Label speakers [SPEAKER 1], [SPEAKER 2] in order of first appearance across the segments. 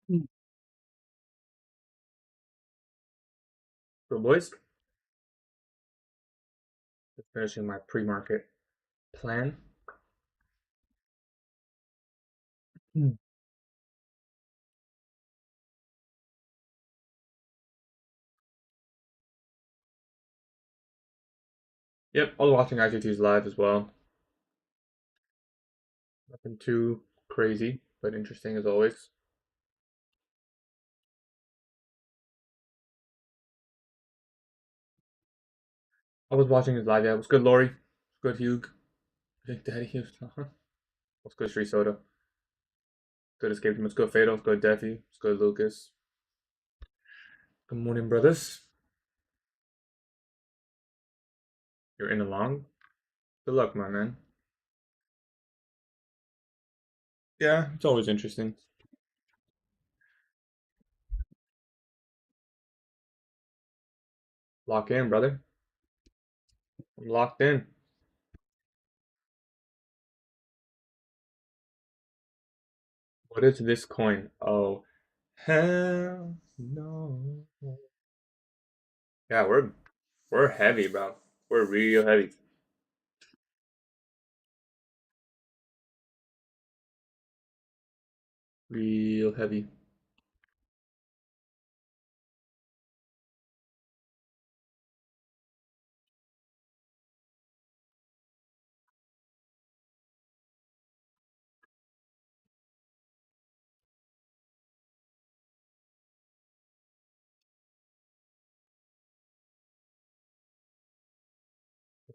[SPEAKER 1] So boys, just finishing my pre-market plan. Hmm. Yep, I was watching GatieTrades live as well. Nothing too crazy, but interesting as always. I was watching his live. Yeah, what's good, Lori? What's good, Hugh? Big Daddy. What's good, Street Soda? Good Escape Team. What's good, Fatal? What's good, Defi? What's good, Lucas? Good morning, brothers. You're in along. Good luck, my man. Yeah, it's always interesting. Lock in, brother. I'm locked in. What is this coin? Oh, hell no. Yeah, we're heavy, bro. We're real heavy. Real heavy.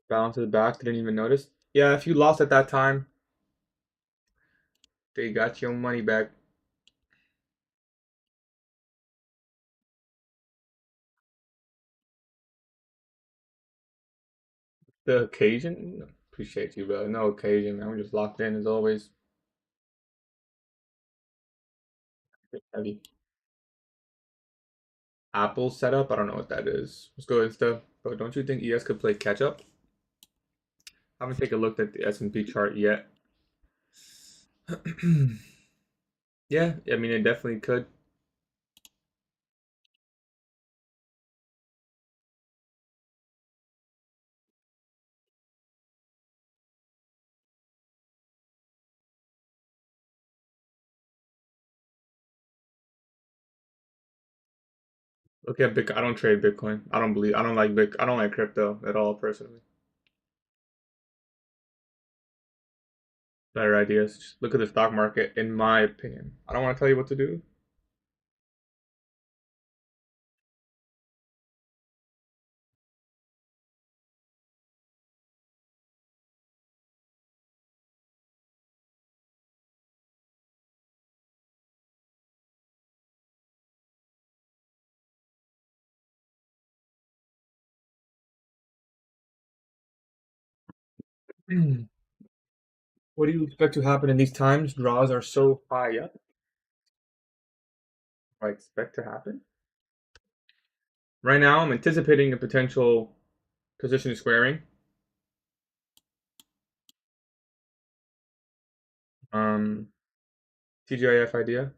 [SPEAKER 1] Bounces back. Didn't even notice. Yeah, if you lost at that time, they got your money back. The occasion? Appreciate you, bro. No occasion, man. We're just locked in as always. Heavy. Apple setup? I don't know what that is. Let's go Insta. But don't you think ES could play catch up? I haven't taken a look at the S&P chart yet. Yeah, I mean, it definitely could. Look at Bitcoin. I don't trade Bitcoin. I don't believe. I don't like crypto at all, personally. Better ideas. Just look at the stock market, in my opinion. I don't want to tell you what to do. What do you expect to happen in these times? Draws are so high up. I expect to happen. Right now, I'm anticipating a potential position squaring. Um, TGIF idea.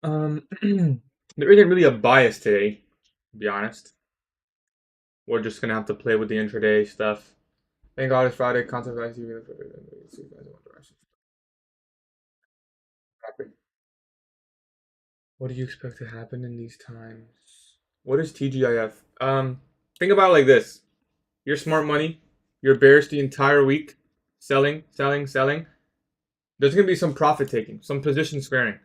[SPEAKER 1] There isn't really a bias today, to be honest. We're just gonna have to play with the intraday stuff. Thank God it's Friday. Concept guys, see you guys in one direction. What do you expect to happen in these times? What is TGIF? Think about it like this: you're smart money. You're bearish the entire week, selling, selling, selling. There's gonna be some profit taking, some position squaring,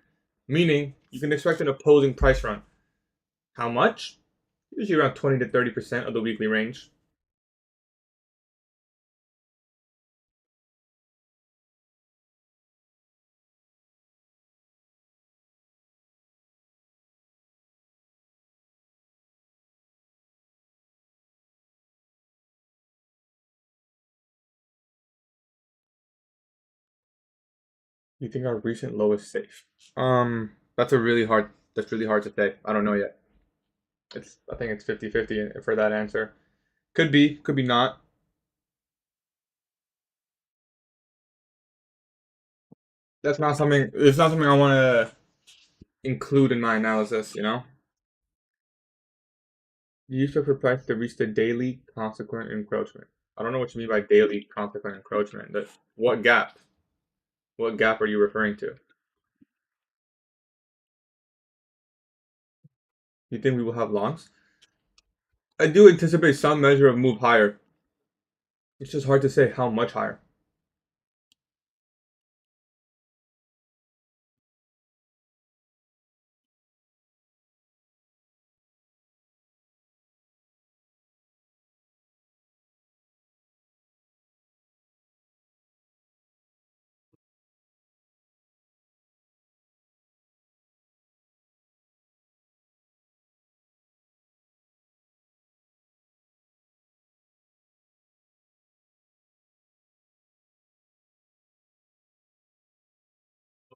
[SPEAKER 1] meaning you can expect an opposing price run. How much? Usually around 20 to 30% of the weekly range. You think our recent low is safe? That's really hard to say. I don't know yet. I think it's 50-50 for that answer. Could be not. It's not something I want to include in my analysis, you know? You used to price to reach the daily consequent encroachment. I don't know what you mean by daily consequent encroachment. What gap? What gap are you referring to? You think we will have longs? I do anticipate some measure of move higher. It's just hard to say how much higher.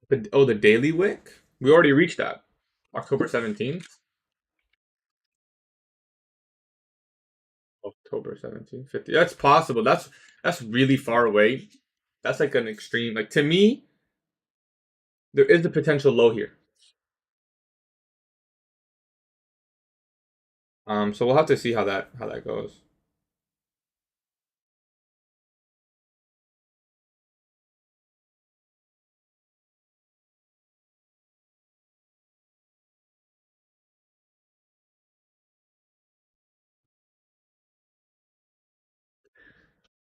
[SPEAKER 1] The daily wick? We already reached that. October 17th? October 17th, 50. That's possible. That's really far away. That's like an extreme. Like to me, there is a potential low here. So we'll have to see how that goes.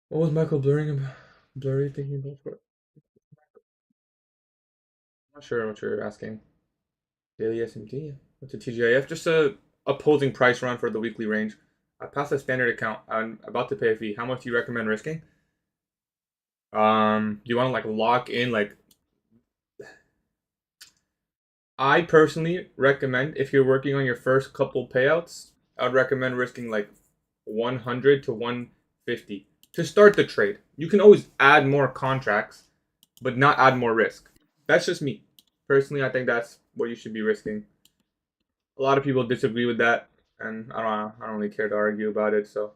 [SPEAKER 1] What was Michael blurring about? Blurry thinking about what? I'm not sure what you're asking. Daily S&D. What's a TGIF? Just a opposing price run for the weekly range. I passed a standard account. I'm about to pay a fee. How much do you recommend risking? Do you want to like lock in like I personally recommend if you're working on your first couple payouts, I would recommend risking like 100 to 150 to start the trade. You can always add more contracts, but not add more risk. That's just me. Personally, I think that's what you should be risking. A lot of people disagree with that, and I don't really care to argue about it. So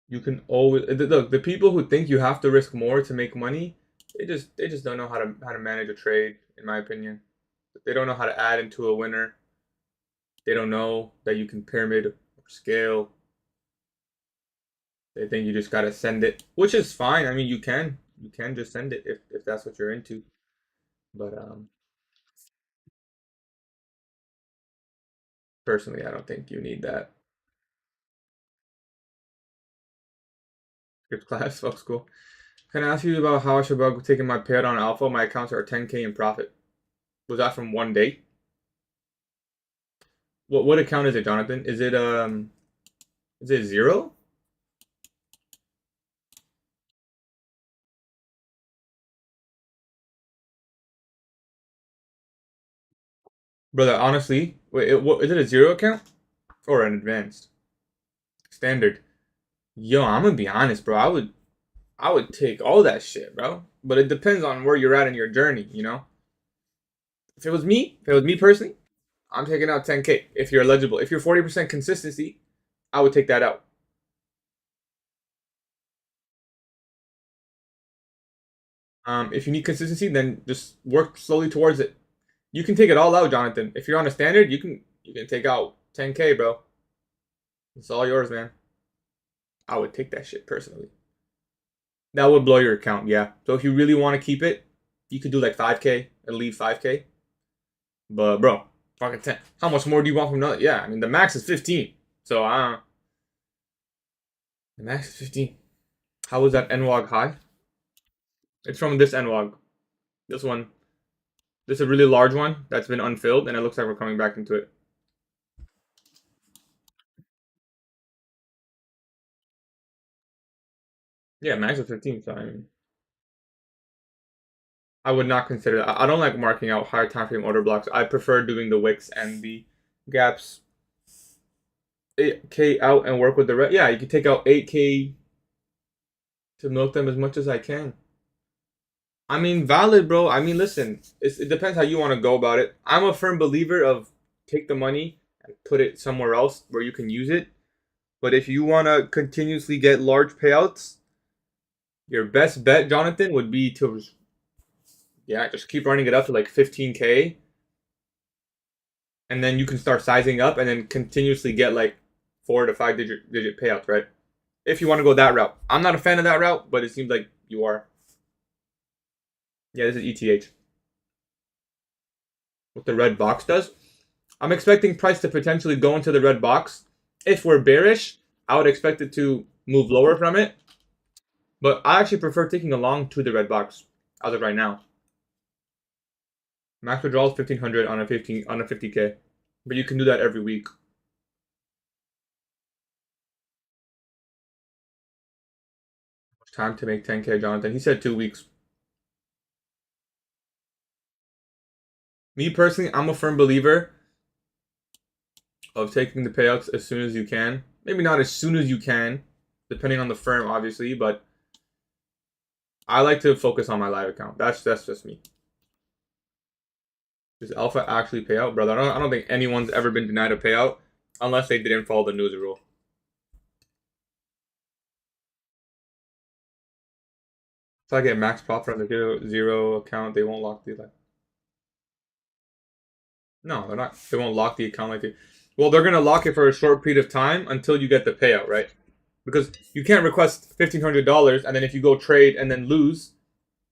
[SPEAKER 1] you can always look the people who think you have to risk more to make money. They just don't know how to manage a trade, in my opinion. They don't know how to add into a winner. They don't know that you can pyramid or scale. They think you just gotta send it, which is fine. I mean, you can just send it if that's what you're into. But personally, I don't think you need that. Script class, fuck school. Can I ask you about how I should about taking my payout on alpha? My accounts are 10K in profit. Was that from one day? What account is it, Jonathan? Is it zero? Brother, honestly, wait, is it a zero account or an advanced standard? Yo, I'm gonna be honest, bro. I would take all that shit, bro. But it depends on where you're at in your journey, you know. If it was me personally, I'm taking out 10K. If you're eligible, if you're 40% consistency, I would take that out. If you need consistency, then just work slowly towards it. You can take it all out, Jonathan. If you're on a standard, you can take out 10K, bro. It's all yours, man. I would take that shit personally. That would blow your account, yeah. So if you really want to keep it, you could do like 5K and leave 5K. But bro, fucking 10. How much more do you want from another? Yeah, I mean the max is 15. So the max is 15. How was that NWOG high? It's from this NWOG. This one. This is a really large one that's been unfilled, and it looks like we're coming back into it. Yeah, max is 15. So I would not consider that. I don't like marking out higher time frame order blocks. I prefer doing the wicks and the gaps. 8K out and work with the rest. Yeah, you can take out 8K to milk them as much as I can. I mean, valid, bro. I mean, listen, it depends how you want to go about it. I'm a firm believer of take the money and put it somewhere else where you can use it. But if you want to continuously get large payouts, your best bet, Jonathan, would be to, yeah, just keep running it up to like 15K. And then you can start sizing up and then continuously get like 4 to 5 digit payouts, right? If you want to go that route. I'm not a fan of that route, but it seems like you are. Yeah, this is ETH. What the red box does. I'm expecting price to potentially go into the red box. If we're bearish, I would expect it to move lower from it. But I actually prefer taking a long to the red box as of right now. Max withdrawal is 1500 on a 50K. But you can do that every week. Time to make 10K, Jonathan. He said 2 weeks. Me personally, I'm a firm believer of taking the payouts as soon as you can. Maybe not as soon as you can, depending on the firm, obviously, but I like to focus on my live account. That's just me. Does Alpha actually pay out, brother? I don't think anyone's ever been denied a payout unless they didn't follow the news rule. If I get max profit from the zero account, they won't lock the like. No, they're not. They won't lock the account like they. Well, they're gonna lock it for a short period of time until you get the payout, right? Because you can't request $1,500 and then if you go trade and then lose,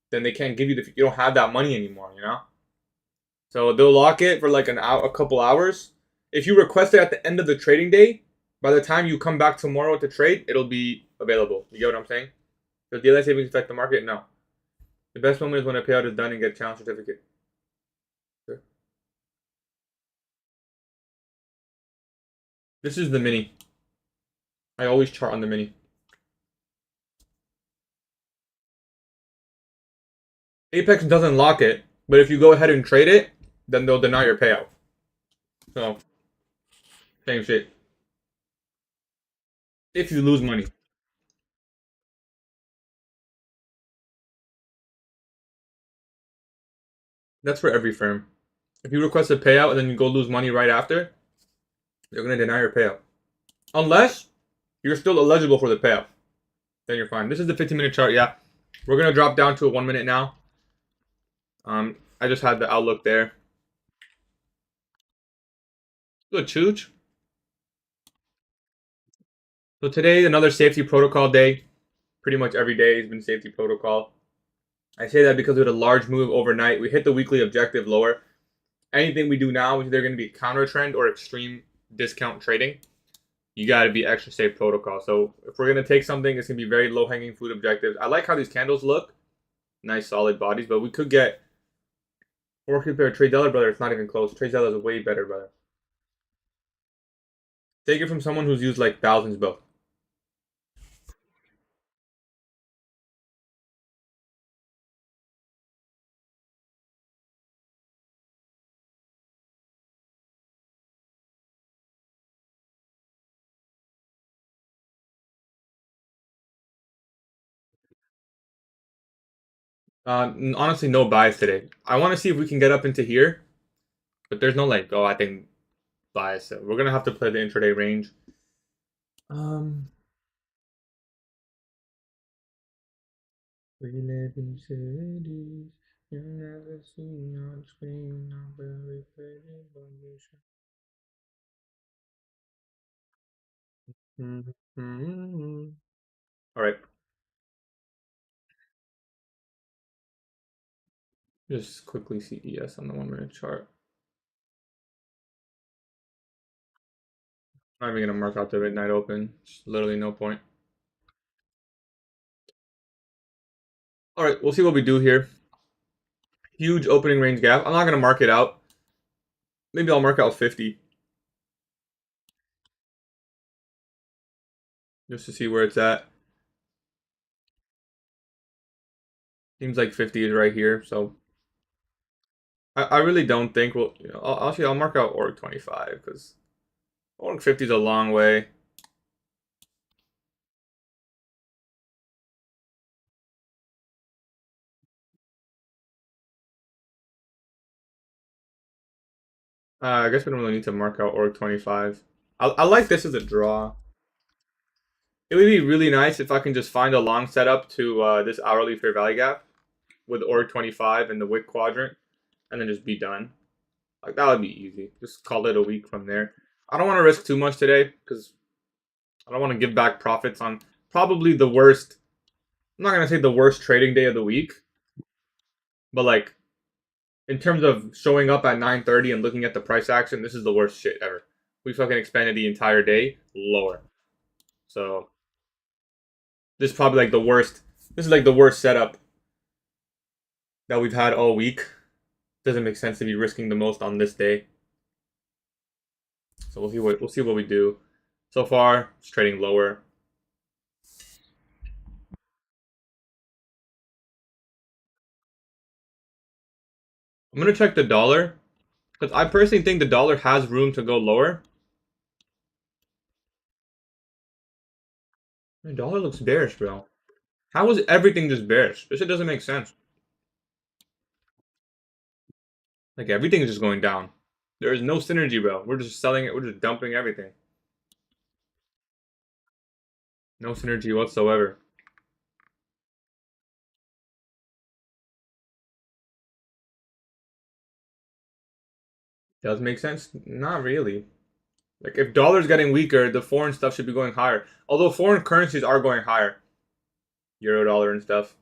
[SPEAKER 1] then they can't give you the. You don't have that money anymore, you know. So they'll lock it for like an hour, a couple hours. If you request it at the end of the trading day, by the time you come back tomorrow to trade, it'll be available. You get what I'm saying? Does daylight savings affect the market? No. The best moment is when a payout is done and get a challenge certificate. Sure. This is the mini. I always chart on the mini. Apex doesn't lock it, but if you go ahead and trade it, then they'll deny your payout. So, same shit. If you lose money. That's for every firm. If you request a payout and then you go lose money right after, they're going to deny your payout. Unless you're still eligible for the payout. Then you're fine. This is the 15-minute chart, yeah. We're going to drop down to a 1 minute now. I just had the outlook there. Good, Chooch. So today, another safety protocol day. Pretty much every day has been safety protocol. I say that because we had a large move overnight. We hit the weekly objective lower. Anything we do now is either going to be counter trend or extreme discount trading. You got to be extra safe protocol. So if we're going to take something, it's going to be very low hanging fruit objectives. I like how these candles look. Nice solid bodies, but we could get or compare Trade Zeller, brother. It's not even close. Trade Zeller is way better, brother. Take it from someone who's used like thousands both. Honestly, no buys today. I want to see if we can get up into here, but there's no like, oh, I think buys. So we're gonna have to play the intraday range. We live in cities you never see on screen. Not very pretty, but you should. All right, just quickly see ES on the 1 minute chart. I'm not even gonna mark out the midnight open. Just literally no point. All right, we'll see what we do here. Huge opening range gap. I'm not gonna mark it out. Maybe I'll mark out 50 just to see where it's at. Seems like 50 is right here, so I really don't think we'll. I'll mark out org 25 because Org 50 is a long way. I guess we don't really need to mark out Org 25. I like this as a draw. It would be really nice if I can just find a long setup to this hourly fair value gap with Org 25 and the wick quadrant, and then just be done. Like that would be easy. Just call it a week from there. I don't want to risk too much today because I don't want to give back profits on probably the worst. I'm not gonna say the worst trading day of the week, but like in terms of showing up at 9:30 and looking at the price action, this is the worst shit ever. We fucking expanded the entire day lower. So this is probably like the worst. This is like the worst setup that we've had all week. Doesn't make sense to be risking the most on this day. So we'll see what we do. So far, it's trading lower. I'm gonna check the dollar because I personally think the dollar has room to go lower. The dollar looks bearish, bro. How is everything just bearish? This shit doesn't make sense. Like everything is just going down. There is no synergy, bro. We're just selling it. We're just dumping everything. No synergy whatsoever. Does make sense? Not really. Like if dollar's getting weaker, the foreign stuff should be going higher. Although foreign currencies are going higher. Euro, dollar, and stuff.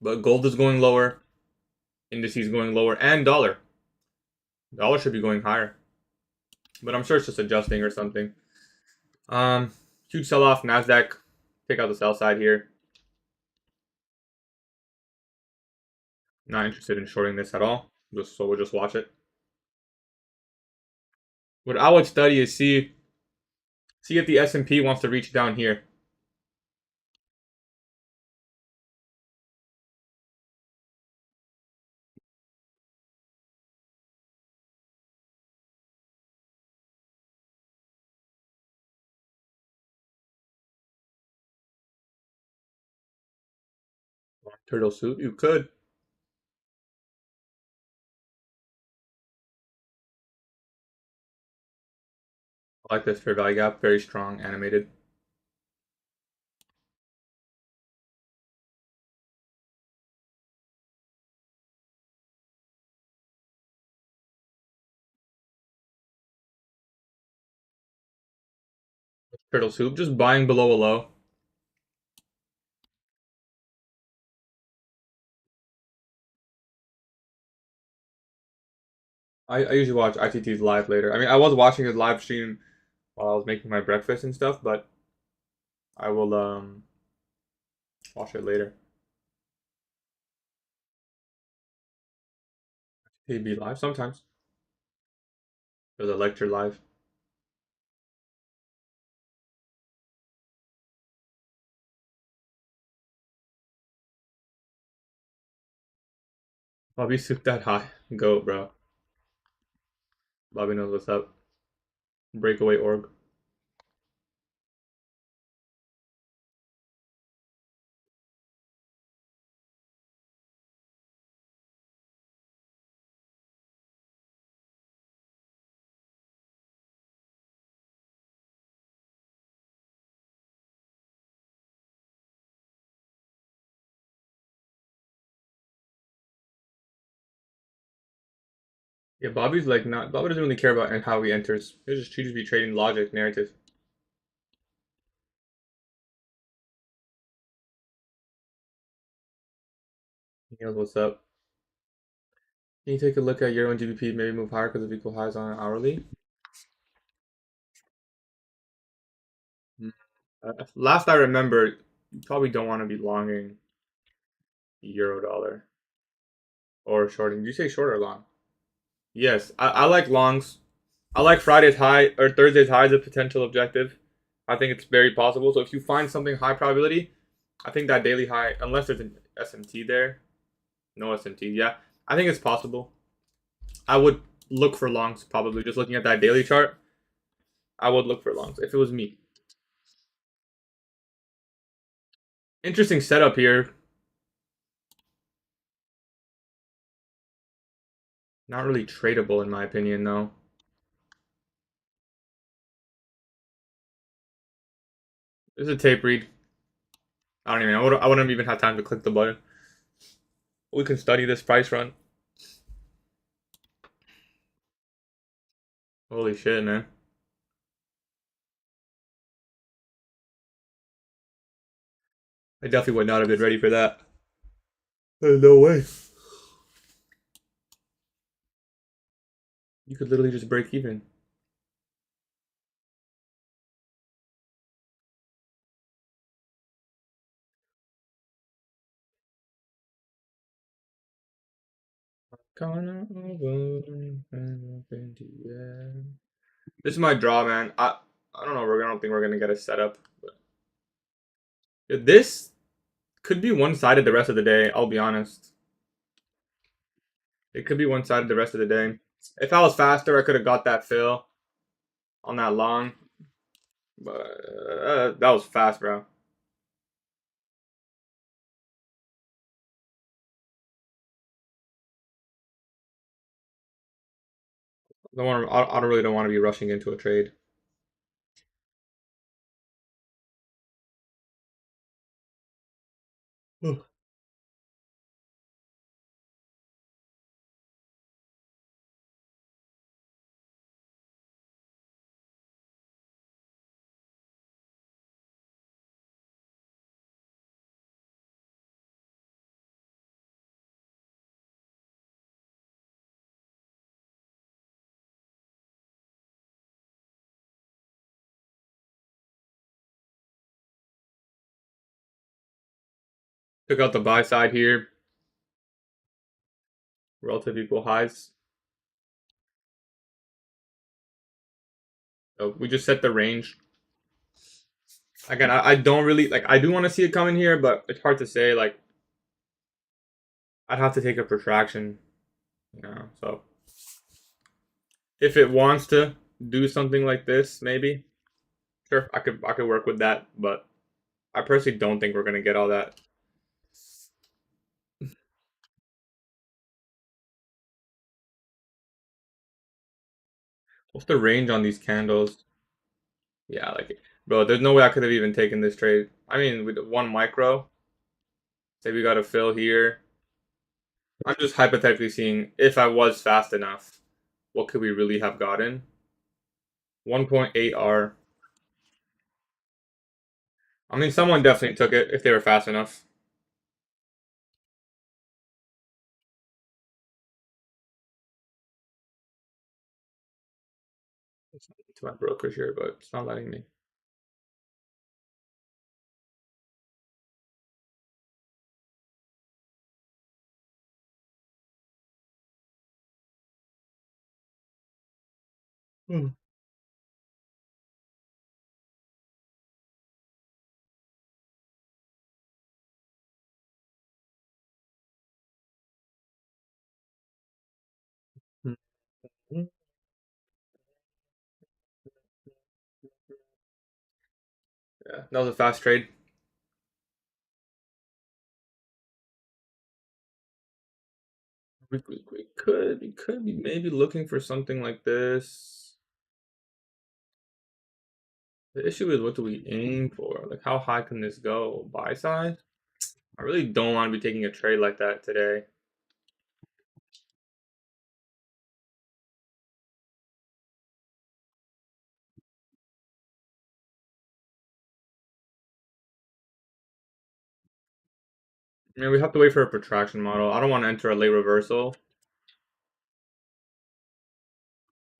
[SPEAKER 1] But gold is going lower. Indices going lower. And dollar. Dollar should be going higher. But I'm sure it's just adjusting or something. Huge sell-off. NASDAQ. Take out the sell side here. Not interested in shorting this at all. So we'll just watch it. What I would study is see if the S&P wants to reach down here. Turtle soup, you could. I like this fair value gap, very strong, animated. Turtle soup, just buying below a low. I usually watch ITT's live later. I mean, I was watching his live stream while I was making my breakfast and stuff, but I will watch it later. He'd be live sometimes. There's a lecture live. Bobby soup that high. Go, bro. Bobby knows what's up. Breakaway org. Yeah, Bobby's like not. Bobby doesn't really care about how he enters. He just be trading logic, narrative. He knows what's up. Can you take a look at Euro and GBP? Maybe move higher because of equal highs on an hourly. Last I remember, you probably don't want to be longing euro dollar or shorting. Did you say short or long? Yes, I like longs. I like Friday's high or Thursday's high as a potential objective. I think it's very possible. So if you find something high probability, I think that daily high, unless there's an SMT there, no SMT, yeah, I think it's possible. I would look for longs probably just looking at that daily chart. I would look for longs if it was me. Interesting setup here. Not really tradable in my opinion, though. This is a tape read. I don't even know. I wouldn't even have time to click the button. We can study this price run. Holy shit, man. I definitely would not have been ready for that. There's no way. You could literally just break even. This is my draw, man. I don't know. I don't think we're gonna get a setup. But this could be one-sided the rest of the day. I'll be honest. It could be one-sided the rest of the day. If I was faster, I could have got that fill on that long. But that was fast, bro. I really don't want to be rushing into a trade. Took out the buy side here. Relative equal highs. So we just set the range. Again, I don't really like. I do want to see it coming here, but it's hard to say. Like, I'd have to take a protraction, So if it wants to do something like this, maybe sure, I could work with that. But I personally don't think we're gonna get all that. What's the range on these candles? Yeah, like, bro, there's no way I could have even taken this trade. I mean, with one micro, say we got a fill here. I'm just hypothetically seeing if I was fast enough, what could we really have gotten? 1.8 R. I mean, someone definitely took it if they were fast enough. It's to my brokerage here, but it's not letting me. Hmm. Yeah, that was a fast trade. We could be maybe looking for something like this. The issue is what do we aim for? Like how high can this go? Buy side? I really don't want to be taking a trade like that today. I mean, we have to wait for a protraction model. I don't want to enter a late reversal.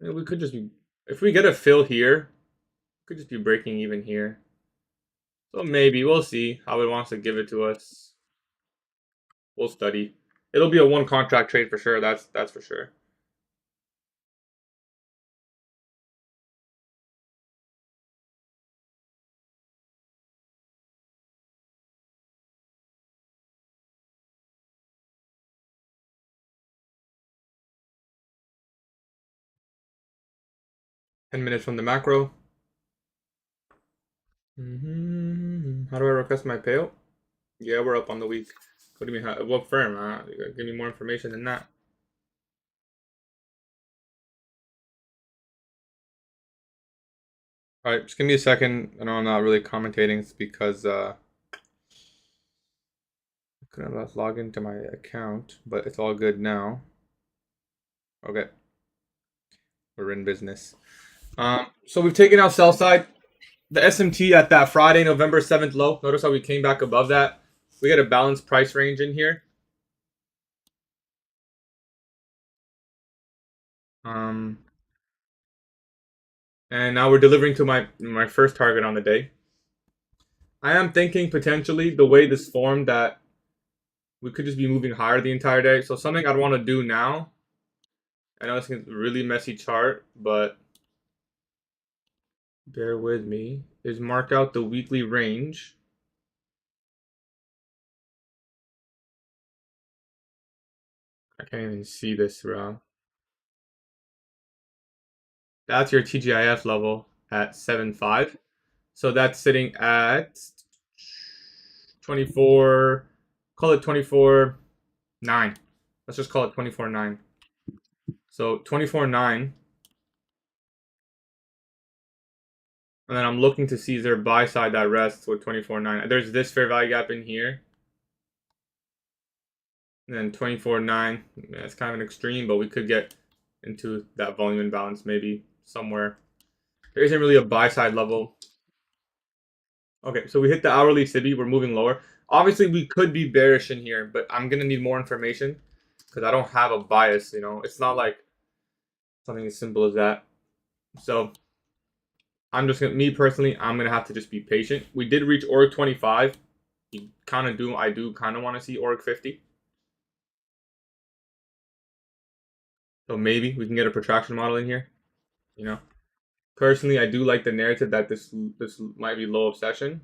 [SPEAKER 1] I mean, we could just be, if we get a fill here, we could just be breaking even here. So maybe we'll see how it wants to give it to us. We'll study. It'll be a one contract trade for sure. That's for sure. $10 from the macro. How do I request my payout? Yeah, we're up on the week. What do you mean? What firm? You gotta give me more information than that. All right, just give me a second. I know I'm not really commentating. It's because I couldn't log into my account, but it's all good now. Okay, we're in business. So we've taken out sell side. The SMT at that Friday, November 7th low. Notice how we came back above that. We got a balanced price range in here. Um, and now we're delivering to my first target on the day. I am thinking potentially the way this formed that we could just be moving higher the entire day. So something I'd want to do now. I know it's a really messy chart, but bear with me. Is mark out the weekly range. I can't even see this, bro. That's your TGIF level at 7.5. So that's sitting at 24. Call it 24.9. Let's just call it 24.9. So 24.9. And then I'm looking to see is there a buy side that rests with 24.9. There's this fair value gap in here. And then 24.9. Yeah, it's kind of an extreme, but we could get into that volume imbalance maybe somewhere. There isn't really a buy side level. Okay, so we hit the hourly SIBI. We're moving lower. Obviously, we could be bearish in here, but I'm going to need more information because I don't have a bias, you know. It's not like something as simple as that. So I'm just going to, me personally, I'm going to have to just be patient. We did reach org 25. You kind of do, I do kind of want to see org 50. So maybe we can get a protraction model in here, you know. Personally, I do like the narrative that this might be low of session,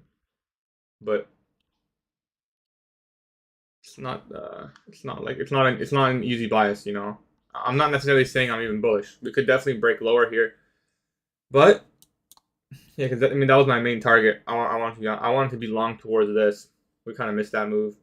[SPEAKER 1] but it's not an easy bias, you know. I'm not necessarily saying I'm even bullish. We could definitely break lower here, but yeah, because I mean that was my main target. I want to be long towards this. We kind of missed that move.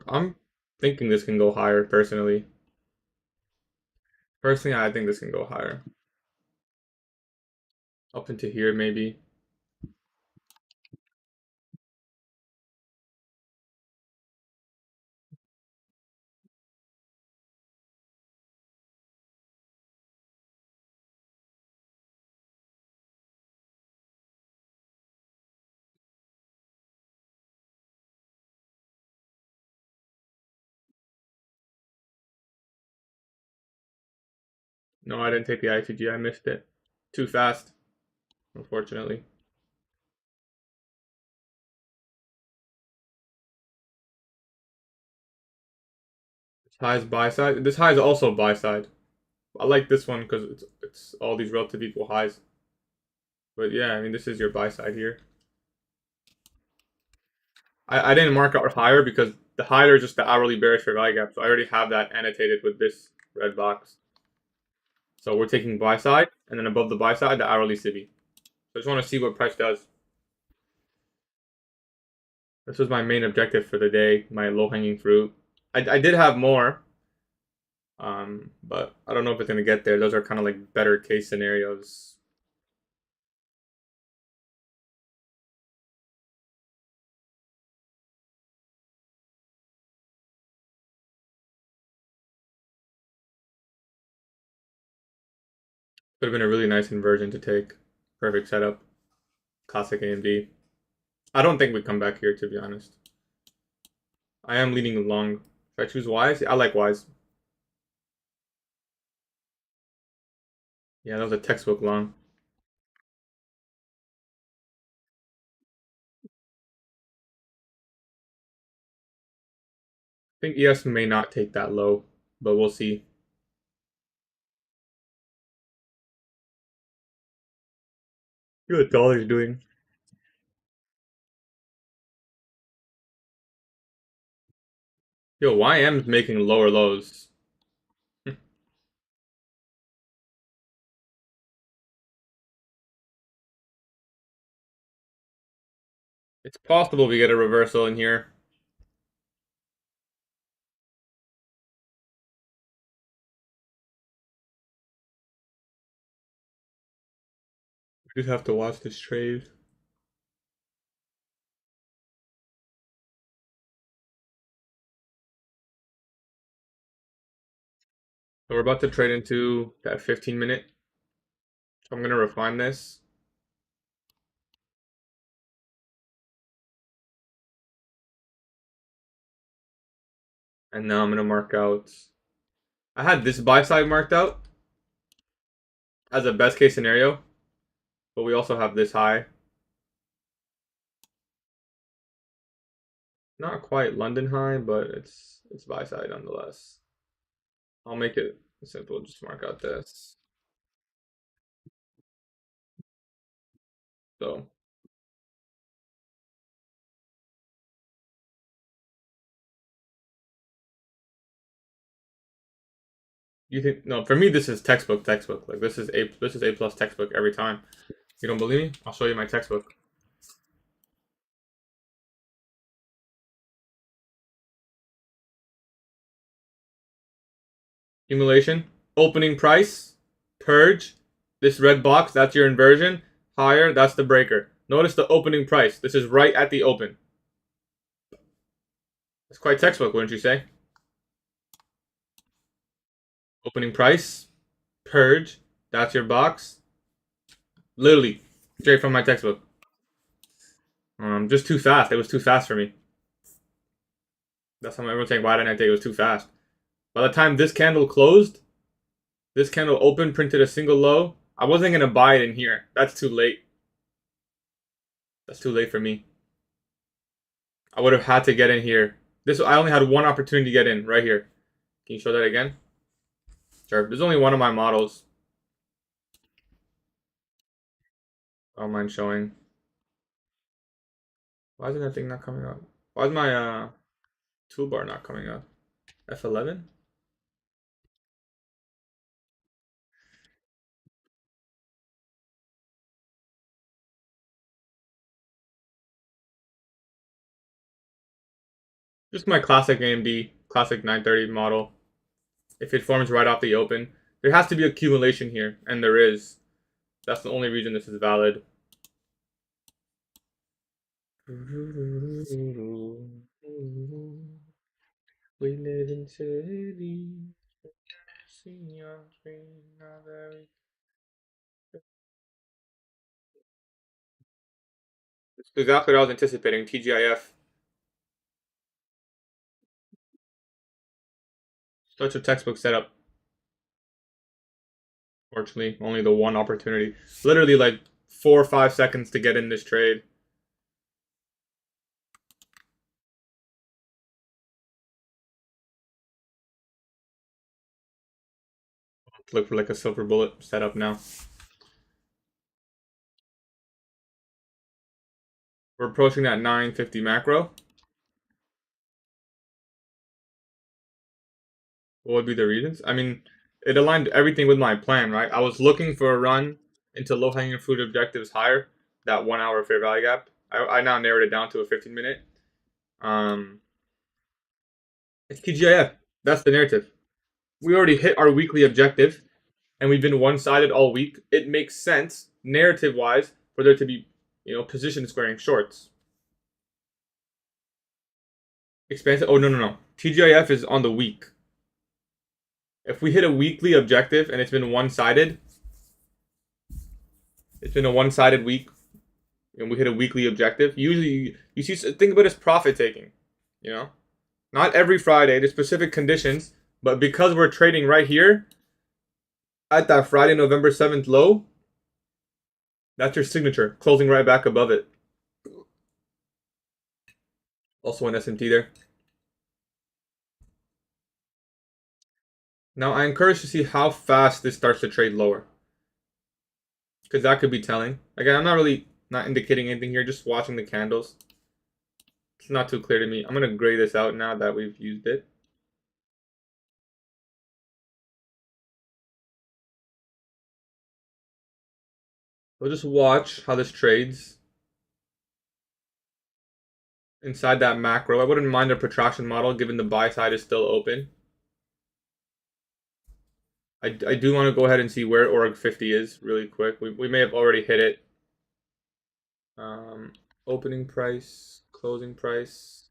[SPEAKER 1] I'm thinking this can go higher personally. Personally, I think this can go higher, up into here maybe. No, I didn't take the ITG. I missed it too fast, unfortunately. This high is buy side. This high is also buy side. I like this one because it's all these relative equal highs. But yeah, I mean this is your buy side here. I didn't mark out higher because the higher is just the hourly bearish fair value gap. So I already have that annotated with this red box. So we're taking buy side, and then above the buy side, the hourly SIBI. So I just want to see what price does. This was my main objective for the day, my low-hanging fruit. I did have more, but I don't know if it's going to get there. Those are kind of like better case scenarios. Could have been a really nice inversion to take. Perfect setup. Classic AMD. I don't think we come back here, to be honest. I am leaning long. Should I choose Wise? I like Wise. Yeah, that was a textbook long. I think ES may not take that low, but we'll see. See what dollar's doing. Yo, YM's making lower lows. It's possible we get a reversal in here. We just have to watch this trade. So we're about to trade into that 15-minute. So I'm gonna refine this. And now I'm gonna mark out. I had this buy side marked out as a best case scenario, but we also have this high. Not quite London high, but it's buy side nonetheless. I'll make it simple. Just mark out this. So you think no? For me, this is textbook. Like this is A plus textbook every time. You don't believe me? I'll show you my textbook. Accumulation, opening price, purge. This red box, that's your inversion. Higher, that's the breaker. Notice the opening price. This is right at the open. It's quite textbook, wouldn't you say? Opening price, purge, that's your box. Literally, straight from my textbook. Just too fast. It was too fast for me. That's how everyone's saying, why didn't I take it? It was too fast. By the time this candle closed, this candle opened, printed a single low. I wasn't going to buy it in here. That's too late. That's too late for me. I would have had to get in here. I only had one opportunity to get in, right here. Can you show that again? Sure. There's only one of my models. I don't mind showing. Why isn't that thing not coming up? Why is my toolbar not coming up? F11? Just my classic AMD, classic 930 model. If it forms right off the open, there has to be accumulation here, and there is. That's the only reason this is valid. We live in city. It's exactly what I was anticipating. TGIF. Such a textbook setup. Fortunately, only the one opportunity. Literally like 4 or 5 seconds to get in this trade. Look for like a silver bullet setup now. We're approaching that 950 macro. What would be the reasons? I mean, it aligned everything with my plan, right? I was looking for a run into low-hanging fruit objectives higher, that 1 hour fair value gap. I now narrowed it down to a 15-minute. It's TGIF. That's the narrative. We already hit our weekly objective, and we've been one-sided all week. It makes sense, narrative-wise, for there to be, position squaring shorts. Expansive. Oh, no. TGIF is on the week. If we hit a weekly objective and it's been one-sided, it's been a one-sided week, and we hit a weekly objective. Usually, you see, think about it as profit taking. Not every Friday. There's specific conditions, but because we're trading right here at that Friday, November 7th low, that's your signature, closing right back above it. Also an SMT there. Now, I encourage to see how fast this starts to trade lower, because that could be telling. Again, I'm not indicating anything here, just watching the candles. It's not too clear to me. I'm going to gray this out now that we've used it. We'll just watch how this trades inside that macro. I wouldn't mind a protraction model given the buy side is still open. I do want to go ahead and see where org 50 is really quick. We may have already hit it. Um, Opening price, closing price.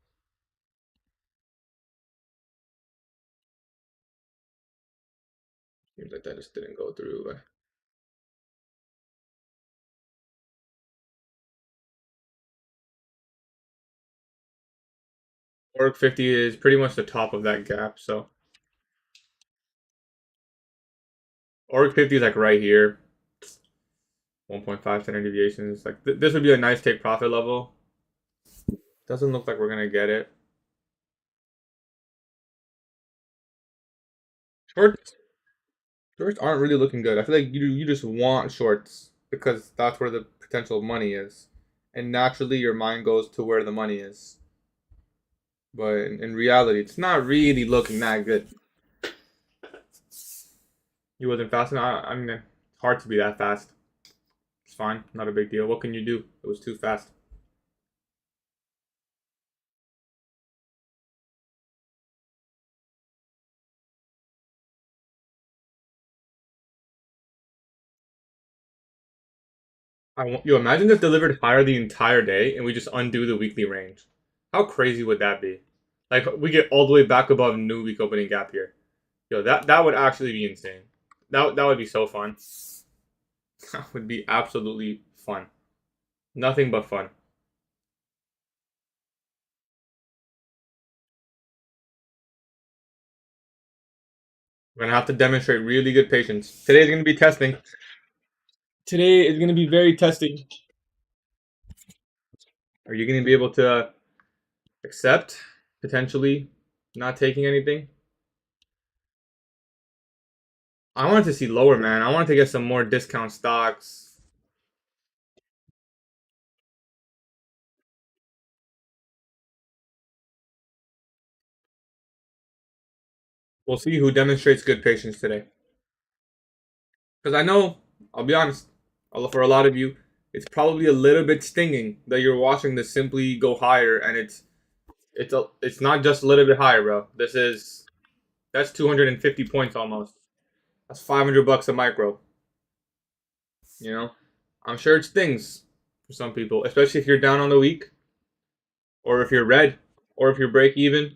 [SPEAKER 1] Seems like that just didn't go through. Org 50 is pretty much the top of that gap. So org 50 is like right here. 1.5 standard deviations. Like this would be a nice take profit level. Doesn't look like we're gonna get it. Shorts, shorts aren't really looking good. I feel like you just want shorts because that's where the potential money is, and naturally your mind goes to where the money is. But in reality, it's not really looking that good. He wasn't fast enough. I mean, it's hard to be that fast. It's fine, not a big deal. What can you do? It was too fast. You imagine if delivered higher the entire day and we just undo the weekly range. How crazy would that be? Like we get all the way back above new week opening gap here. Yo, that would actually be insane. That would be so fun. That would be absolutely fun. Nothing but fun. We're gonna have to demonstrate really good patience. Today's gonna be testing. Today is gonna be very testing. Are you gonna be able to accept potentially not taking anything? I wanted to see lower, man. I wanted to get some more discount stocks. We'll see who demonstrates good patience today. Because I know, I'll be honest, for a lot of you, it's probably a little bit stinging that you're watching this simply go higher, and it's not just a little bit higher, bro. That's 250 points almost. That's 500 bucks a micro. You know, I'm sure it stings for some people, especially if you're down on the week, or if you're red, or if you're break even.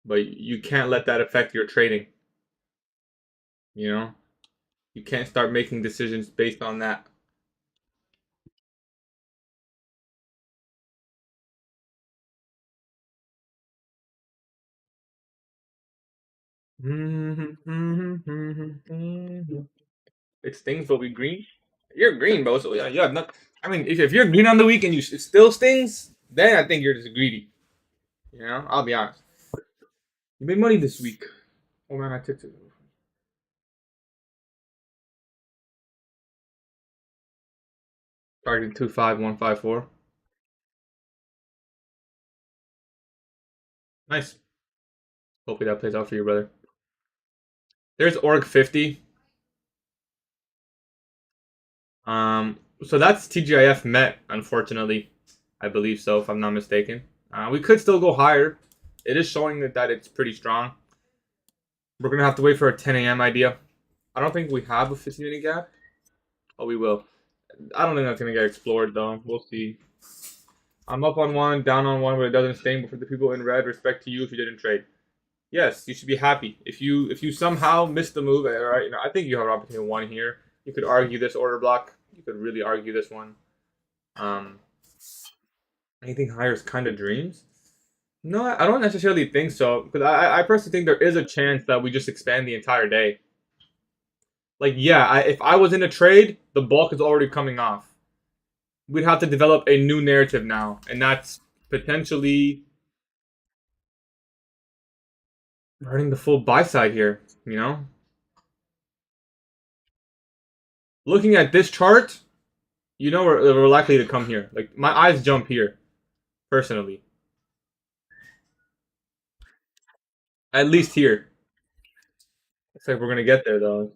[SPEAKER 1] But you can't let that affect your trading. You know, you can't start making decisions based on that. It stings, but we green. You're green, bro. So yeah, you have not. I mean, if you're green on the week and it still stings, then I think you're just greedy. You know, I'll be honest. You made money this week. Oh man, I took it. Targeting 25154. Nice. Hopefully that plays out for you, brother. There's org 50. So that's TGIF met, unfortunately. I believe so, if I'm not mistaken. We could still go higher. It is showing that it's pretty strong. We're gonna have to wait for a 10 a.m. idea. I don't think we have a 15-minute gap. Oh, we will. I don't think that's gonna get explored though. We'll see. I'm up on one, down on one, but it doesn't sting. But for the people in red, respect to you if you didn't trade. Yes, you should be happy. If you somehow missed the move, right? I think you have an opportunity one here. You could argue this order block. You could really argue this one. Um, Anything higher is kind of dreams. No, I don't necessarily think so because I personally think there is a chance that we just expand the entire day. Like, yeah, if I was in a trade, the bulk is already coming off. We'd have to develop a new narrative now, and that's potentially running the full buy side here. You know, looking at this chart, you know we're likely to come here. Like my eyes jump here, personally. At least here. Looks like we're gonna get there though.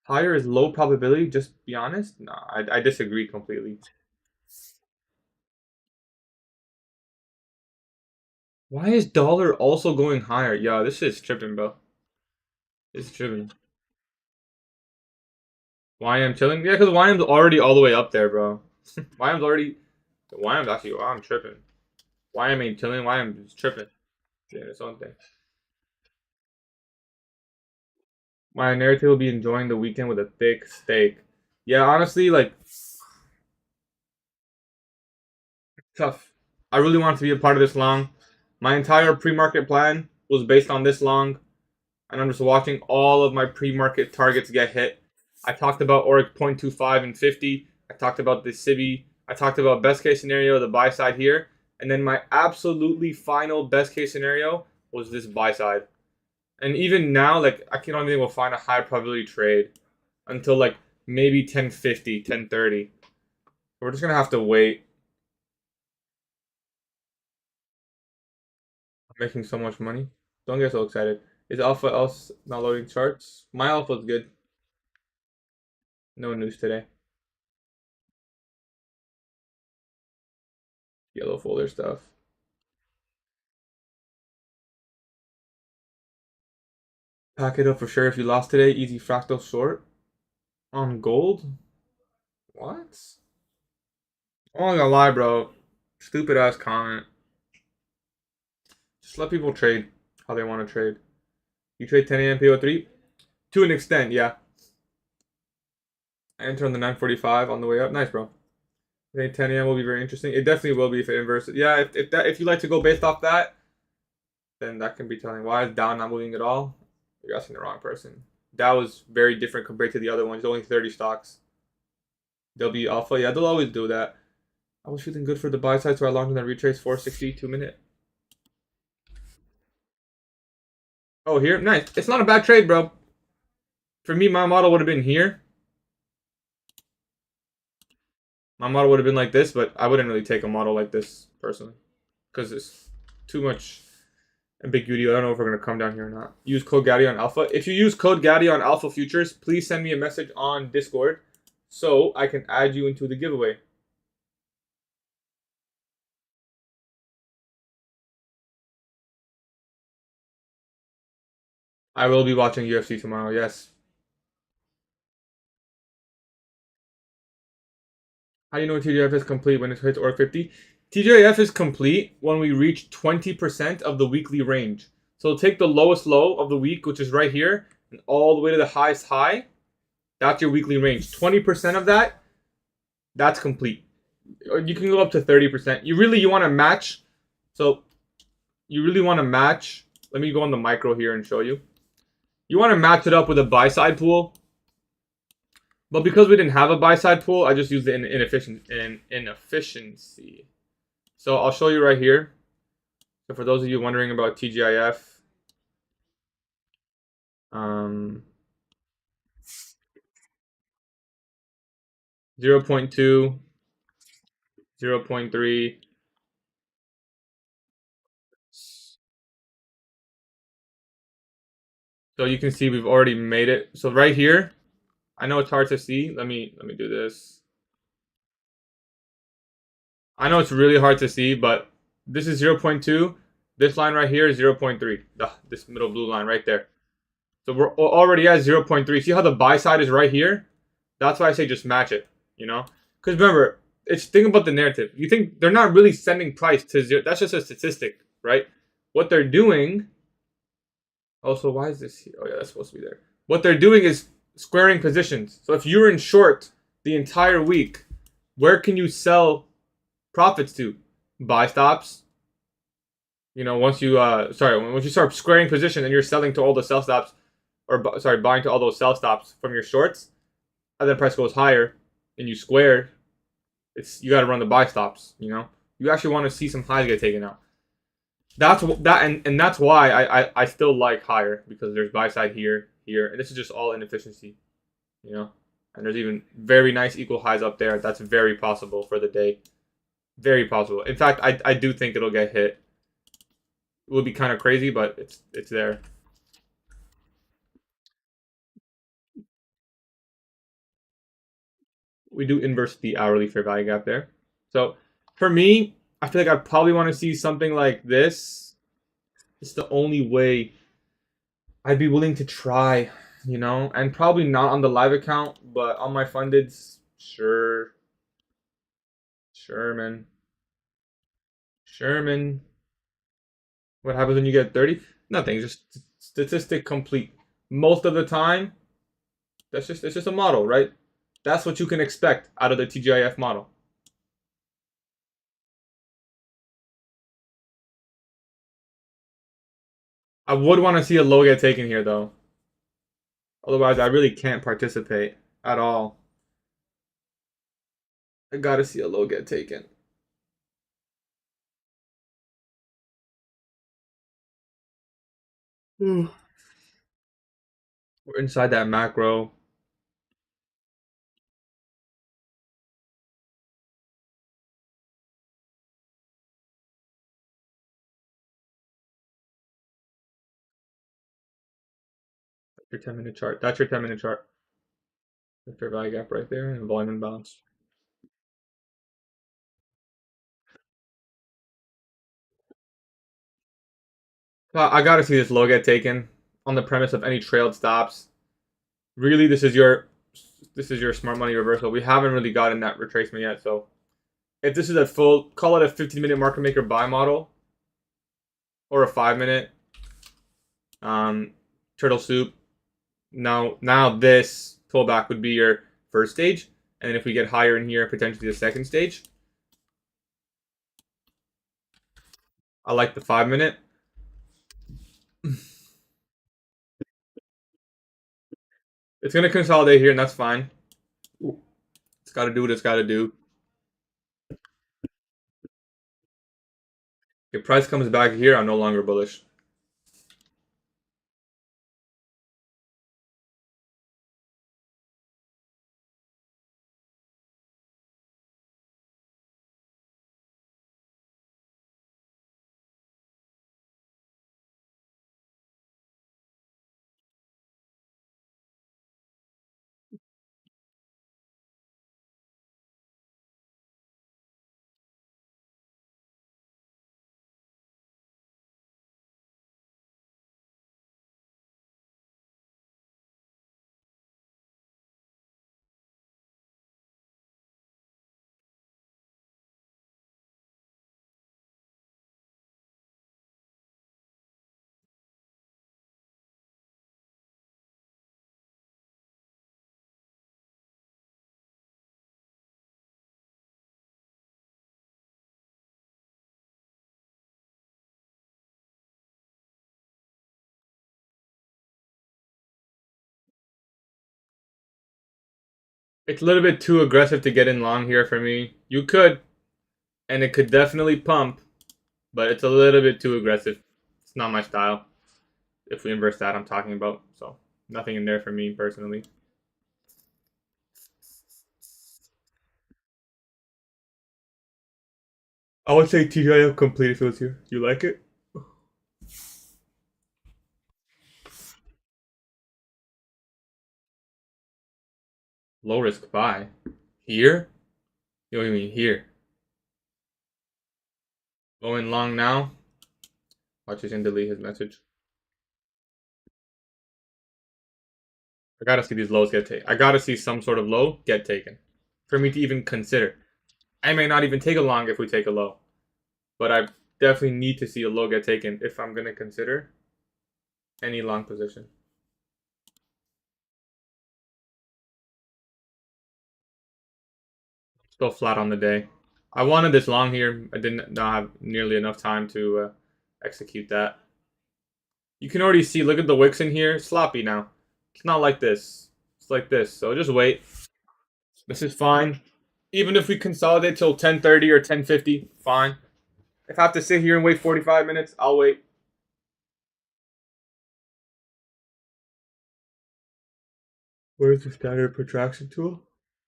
[SPEAKER 1] Higher is low probability, just be honest? No, I disagree completely. Why is dollar also going higher? Yo, this is tripping, bro. This is tripping. YM chilling? Yeah, because YM's already all the way up there, bro. YM's already... YM's actually... Wow, I'm tripping. YM ain't chilling. YM is tripping. Yeah, its own thing. My narrative will be enjoying the weekend with a thick steak. Yeah, honestly, like, tough. I really wanted to be a part of this long. My entire pre-market plan was based on this long, and I'm just watching all of my pre-market targets get hit. I talked about ORIC 0.25 and 50. I talked about the SIBI. I talked about best case scenario, the buy side here. And then my absolutely final best case scenario was this buy side. And even now, like, I don't think we'll find a high probability trade until like maybe 10:50, 10:30. We're just gonna have to wait. I'm making so much money. Don't get so excited. Is Alpha else not loading charts? My Alpha's good. No news today. Yellow folder stuff. Pack it up for sure if you lost today. Easy fractal short on gold. What? I'm not gonna lie, bro. Stupid ass comment. Just let people trade how they want to trade. You trade 10 a.m. PO3 to an extent, yeah. I enter on the 9:45 on the way up. Nice, bro. I think 10 a.m. will be very interesting. It definitely will be if it inverses. Yeah, if you like to go based off that, then that can be telling. Why is Dow not moving at all? You're asking the wrong person. Dow is very different compared to the other ones. Only 30 stocks. They'll be alpha. Yeah, they'll always do that. I was feeling good for the buy side, so I logged in that retrace 460 2-minute. Oh, here? Nice. It's not a bad trade, bro. For me, my model would have been here. My model would have been like this, but I wouldn't really take a model like this, personally. Because it's too much ambiguity. I don't know if we're going to come down here or not. Use code Gatie on Alpha. If you use code Gatie on Alpha Futures, please send me a message on Discord so I can add you into the giveaway. I will be watching UFC tomorrow, yes. How do you know TGIF is complete when it hits OR 50? TGIF is complete when we reach 20% of the weekly range. So take the lowest low of the week, which is right here, and all the way to the highest high. That's your weekly range. 20% of that, that's complete. Or you can go up to 30%. You want to match. So you really want to match. Let me go on the micro here and show you. You want to match it up with a buy side pool. But because we didn't have a buy side pool, I just used the inefficiency. So I'll show you right here. So for those of you wondering about TGIF, 0.2, 0.3. So you can see we've already made it. So right here, I know it's hard to see. Let me do this. I know it's really hard to see, but this is 0.2. This line right here is 0.3. This middle blue line right there. So we're already at 0.3. See how the buy side is right here? That's why I say just match it, you know? Because remember, think about the narrative. You think they're not really sending price to zero. That's just a statistic, right? What they're doing... Also, why is this here? Oh, yeah, that's supposed to be there. What they're doing is squaring positions. So if you're in short the entire week, where can you sell profits to? Buy stops. You know, once you start squaring position and you're selling to all the sell stops, or buying to all those sell stops from your shorts, and then price goes higher and you square, you got to run the buy stops. You know, you actually want to see some highs get taken out. That's why I still like higher, because there's buy side here, and this is just all inefficiency. You know, and there's even very nice equal highs up there. That's very possible for the day. Very possible. In fact, I do think it'll get hit. It would be kind of crazy, but it's there. we do inverse the hourly fair value gap there. So for me, I feel like I probably want to see something like this. It's the only way I'd be willing to try, and probably not on the live account, but on my fundeds, sure, Sherman, Sherman. What happens when you get 30? Nothing, just statistic complete. Most of the time, it's just a model, right? That's what you can expect out of the TGIF model. I would want to see a low get taken here though. Otherwise, I really can't participate at all. I gotta see a low get taken. We're inside that macro. That's your 10-minute chart. That's your 10-minute chart. The fair value gap right there and volume imbalance. I gotta see this low get taken on the premise of any trailed stops. Really, this is your smart money reversal. We haven't really gotten that retracement yet, so if this is a full, call it a 15-minute market maker buy model or a 5-minute turtle soup. Now this pullback would be your first stage, and if we get higher in here, potentially the second stage. I like the 5-minute. It's gonna consolidate here, and that's fine. It's got to do what it's got to do. If price comes back here, I'm no longer bullish. It's a little bit too aggressive to get in long here for me. You could, and it could definitely pump, but it's a little bit too aggressive. It's not my style. If we inverse that, I'm talking about. So nothing in there for me personally. I would say TGIF complete if it was here. You like it? Low risk buy. Here? You don't mean here. Going long now. Watch he's gonna delete his message. I gotta see these lows get taken. I gotta see some sort of low get taken for me to even consider. I may not even take a long if we take a low, but I definitely need to see a low get taken if I'm gonna consider any long position. Still flat on the day. I wanted this long here. I did not have nearly enough time to execute that. You can already see, look at the wicks in here. Sloppy now. It's not like this. It's like this. So just wait. This is fine. Even if we consolidate till 10:30 or 10:50, fine. If I have to sit here and wait 45 minutes, I'll wait. Where's the standard protraction tool?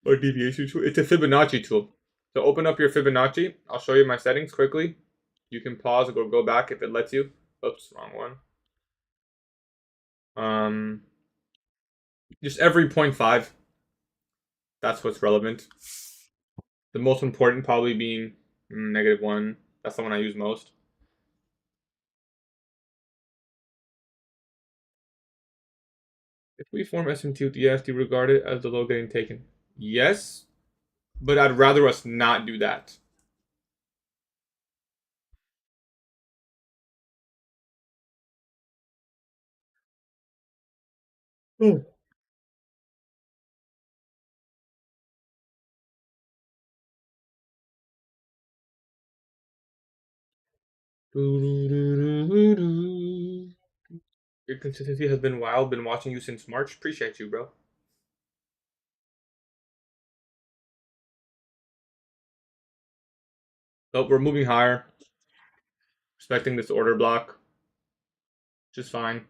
[SPEAKER 1] Or deviation tool? It's a Fibonacci tool. So open up your Fibonacci. I'll show you my settings quickly. You can pause or go back if it lets you. Oops, wrong one. Just every 0.5. That's what's relevant. The most important probably being -1. That's the one I use most. If we form SMT with ES, do you regard it as the low getting taken? Yes, but I'd rather us not do that. Oh. Your consistency has been wild. Been watching you since March. Appreciate you, bro. Oh, we're moving higher. Respecting this order block. Just fine.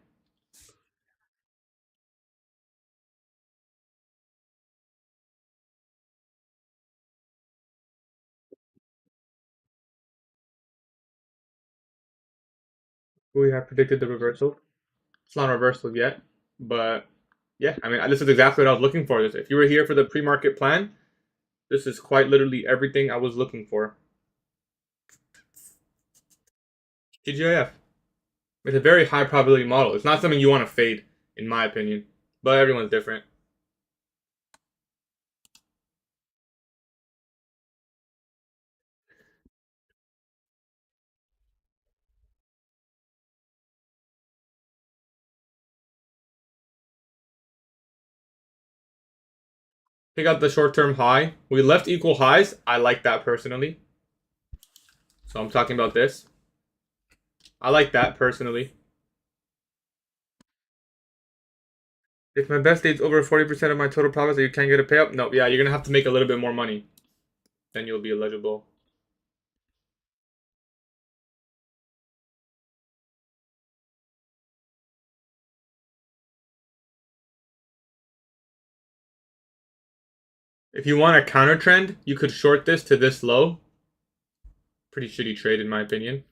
[SPEAKER 1] We have predicted the reversal. It's not a reversal yet, but yeah, I mean, this is exactly what I was looking for. This, if you were here for the pre-market plan, this is quite literally everything I was looking for. TGIF. It's a very high probability model. It's not something you want to fade, in my opinion, but everyone's different. Pick out the short-term high. We left equal highs. I like that personally. So I'm talking about this. I like that personally. If my best date's over 40% of my total profits, so you can't get a payout? No, yeah, you're gonna have to make a little bit more money. Then you'll be eligible. If you want a counter trend, you could short this to this low. Pretty shitty trade in my opinion.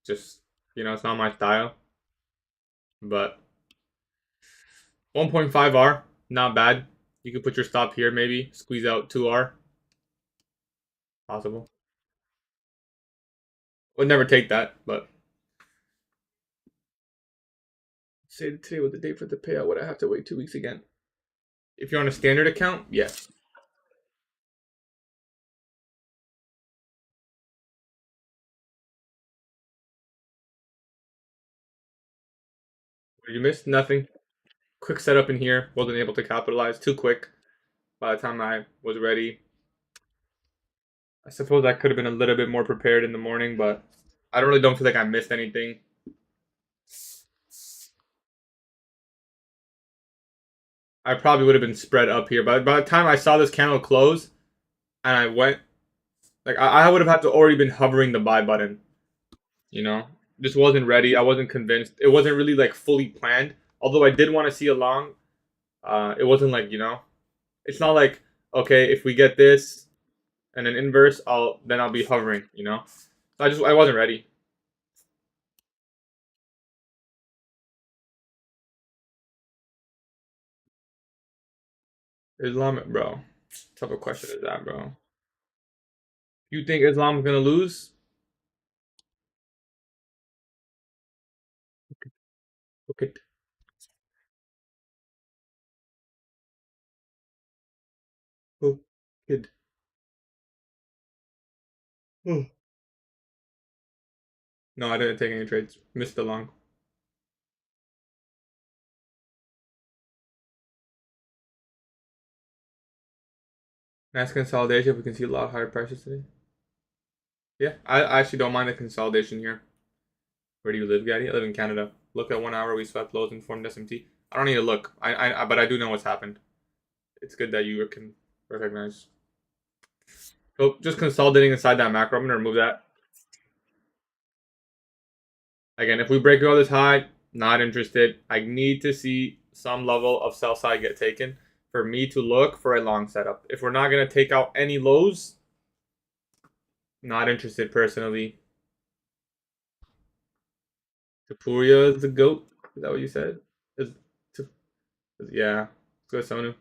[SPEAKER 1] Just, it's not my style. But 1.5R, not bad. You could put your stop here maybe. Squeeze out 2R. Possible. Would never take that, but say today was the date for the payout. Would I have to wait 2 weeks again? If you're on a standard account, yes. What did you miss? Nothing. Quick setup in here. Wasn't able to capitalize. Too quick. By the time I was ready, I suppose I could have been a little bit more prepared in the morning, but I don't feel like I missed anything. I probably would have been spread up here. But by the time I saw this candle close and I went, like I would have had to already been hovering the buy button. You know, just wasn't ready. I wasn't convinced. It wasn't really like fully planned. Although I did want to see a long, it wasn't like it's not like okay if we get this and an inverse, I'll be hovering. So I wasn't ready. Islamic, bro. What type of question is that, bro? You think Islam's gonna lose? Okay. Oh, kid. Oh. No, I didn't take any trades. Missed the long. Nice consolidation. We can see a lot higher prices today. Yeah, I actually don't mind the consolidation here. Where do you live, Gaddy? I live in Canada. Look at 1 hour. We swept lows and formed SMT. I don't need to look. But I do know what's happened. It's good that you can recognize. So just consolidating inside that macro. I'm gonna remove that. Again, if we break out this high, not interested. I need to see some level of sell side get taken for me to look for a long setup. If we're not gonna take out any lows, not interested personally. Tapuria is the goat. Is that what you said? Is, yeah. Let's go Sonu.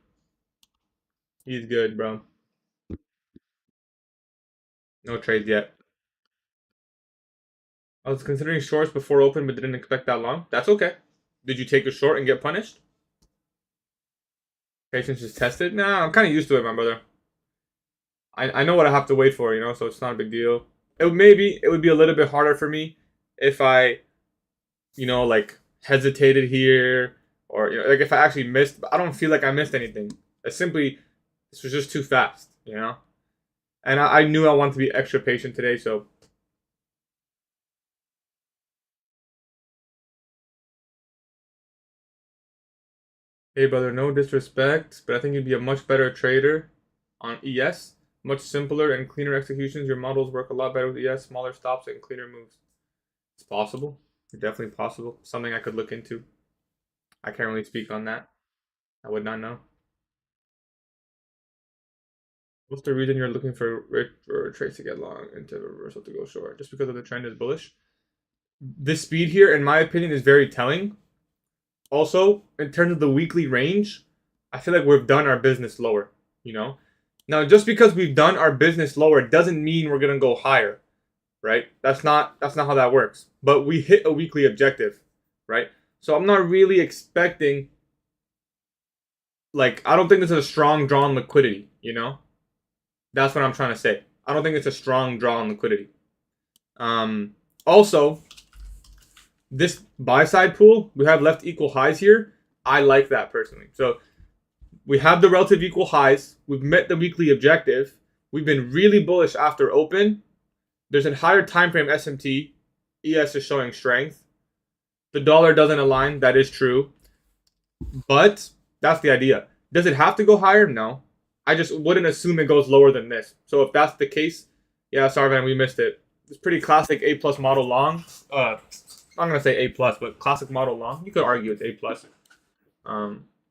[SPEAKER 1] He's good, bro. No trades yet. I was considering shorts before open, but didn't expect that long. That's okay. Did you take a short and get punished? Patience is tested? Nah, I'm kind of used to it, my brother. I know what I have to wait for, so it's not a big deal. It would be a little bit harder for me if I, like hesitated here or like if I actually missed. But I don't feel like I missed anything. It's simply this was just too fast. And I knew I wanted to be extra patient today, so hey, brother, no disrespect, but I think you'd be a much better trader on ES. Much simpler and cleaner executions. Your models work a lot better with ES, smaller stops, and cleaner moves. It's possible. It's definitely possible. Something I could look into. I can't really speak on that. I would not know. What's the reason you're looking for trades to get long into reversal to go short? Just because of the trend is bullish? This speed here, in my opinion, is very telling. Also, in terms of the weekly range, I feel like we've done our business lower, you know? Now, just because we've done our business lower doesn't mean we're gonna go higher, right? That's not how that works. But we hit a weekly objective, right? So I'm not really expecting like I don't think this is a strong draw on liquidity. That's what I'm trying to say. I don't think it's a strong draw on liquidity. Also, this buy side pool, we have left equal highs here. I like that personally. So we have the relative equal highs. We've met the weekly objective. We've been really bullish after open. There's a higher time frame SMT. ES is showing strength. The dollar doesn't align. That is true. But that's the idea. Does it have to go higher? No. I just wouldn't assume it goes lower than this. So if that's the case, yeah, sorry, man, we missed it. It's pretty classic A plus model long. I'm gonna say A plus, but classic model long. You could argue it's A plus.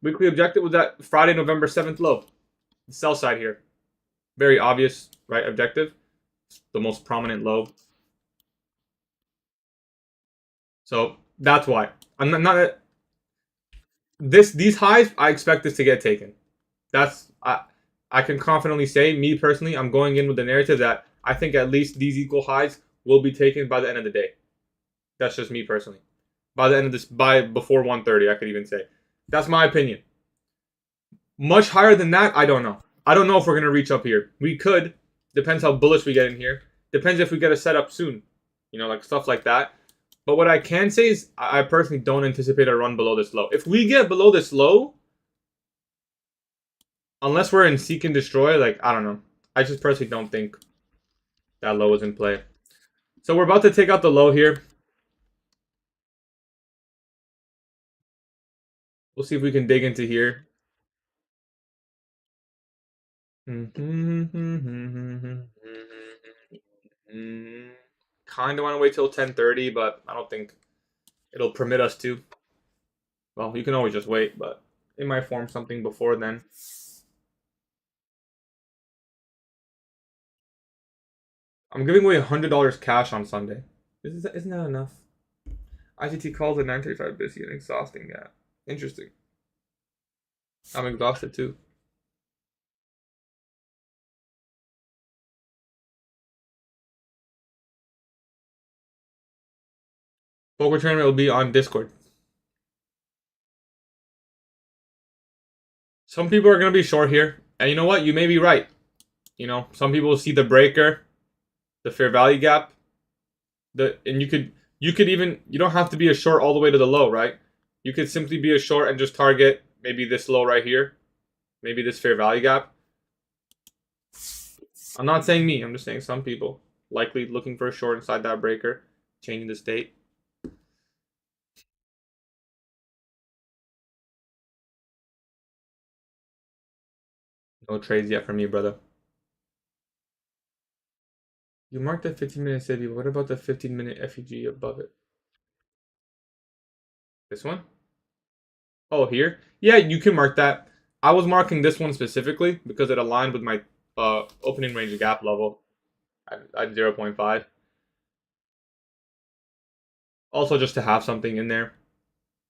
[SPEAKER 1] Weekly objective was that Friday, November 7th low. The sell side here. Very obvious, right? Objective. The most prominent low. So that's why. I'm not these highs, I expect this to get taken. That's I can confidently say, me personally, I'm going in with the narrative that I think at least these equal highs will be taken by the end of the day. That's just me personally. By the end of this, by before 1:30, I could even say. That's my opinion. Much higher than that, I don't know. I don't know if we're gonna reach up here. We could. Depends how bullish we get in here. Depends if we get a setup soon. Like stuff like that. But what I can say is I personally don't anticipate a run below this low. If we get below this low, unless we're in seek and destroy, like I don't know. I just personally don't think that low is in play. So we're about to take out the low here. We'll see if we can dig into here. Kind of want to wait till 10:30, but I don't think it'll permit us to. Well, you can always just wait, but it might form something before then. I'm giving away $100 cash on Sunday. Isn't that enough? IGT calls at 9:35 busy and exhausting. Yeah, interesting. I'm exhausted too. Poker tournament will be on Discord. Some people are gonna be short here, and you know what? You may be right. Some people see the breaker, the fair value gap, and you could even you don't have to be a short all the way to the low, right? You could simply be a short and just target maybe this low right here, maybe this fair value gap. I'm not saying me. I'm just saying some people likely looking for a short inside that breaker, changing the state. No trades yet for me, brother. You marked the 15-minute city. What about the 15-minute FEG above it? This one? Oh, here? Yeah, you can mark that. I was marking this one specifically because it aligned with my opening range gap level at 0.5. Also, just to have something in there.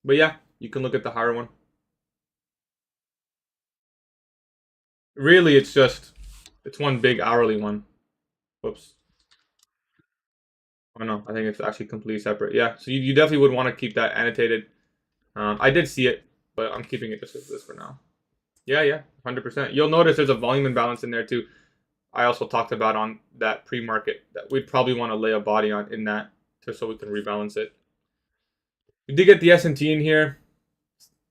[SPEAKER 1] But yeah, you can look at the higher one. Really, it's one big hourly one. Whoops. Oh no, I think it's actually completely separate. Yeah, so you definitely would want to keep that annotated. I did see it, but I'm keeping it just as this for now. Yeah, yeah, 100%. You'll notice there's a volume imbalance in there too. I also talked about on that pre-market that we'd probably want to lay a body on in that just so we can rebalance it. We did get the S&T in here.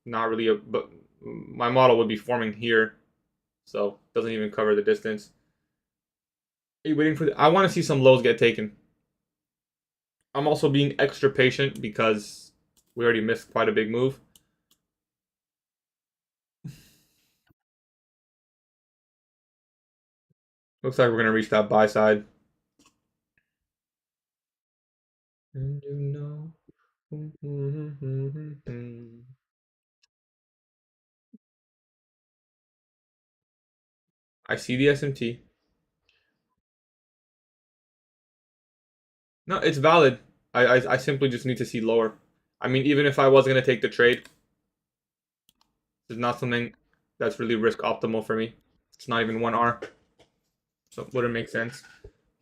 [SPEAKER 1] Not really, but my model would be forming here, so doesn't even cover the distance. Are you waiting for I want to see some lows get taken. I'm also being extra patient because we already missed quite a big move. Looks like we're gonna reach that buy side. And you know. I see the SMT. No, it's valid. I simply just need to see lower. I mean, even if I was gonna take the trade, it's not something that's really risk optimal for me. It's not even 1R, so it wouldn't make sense.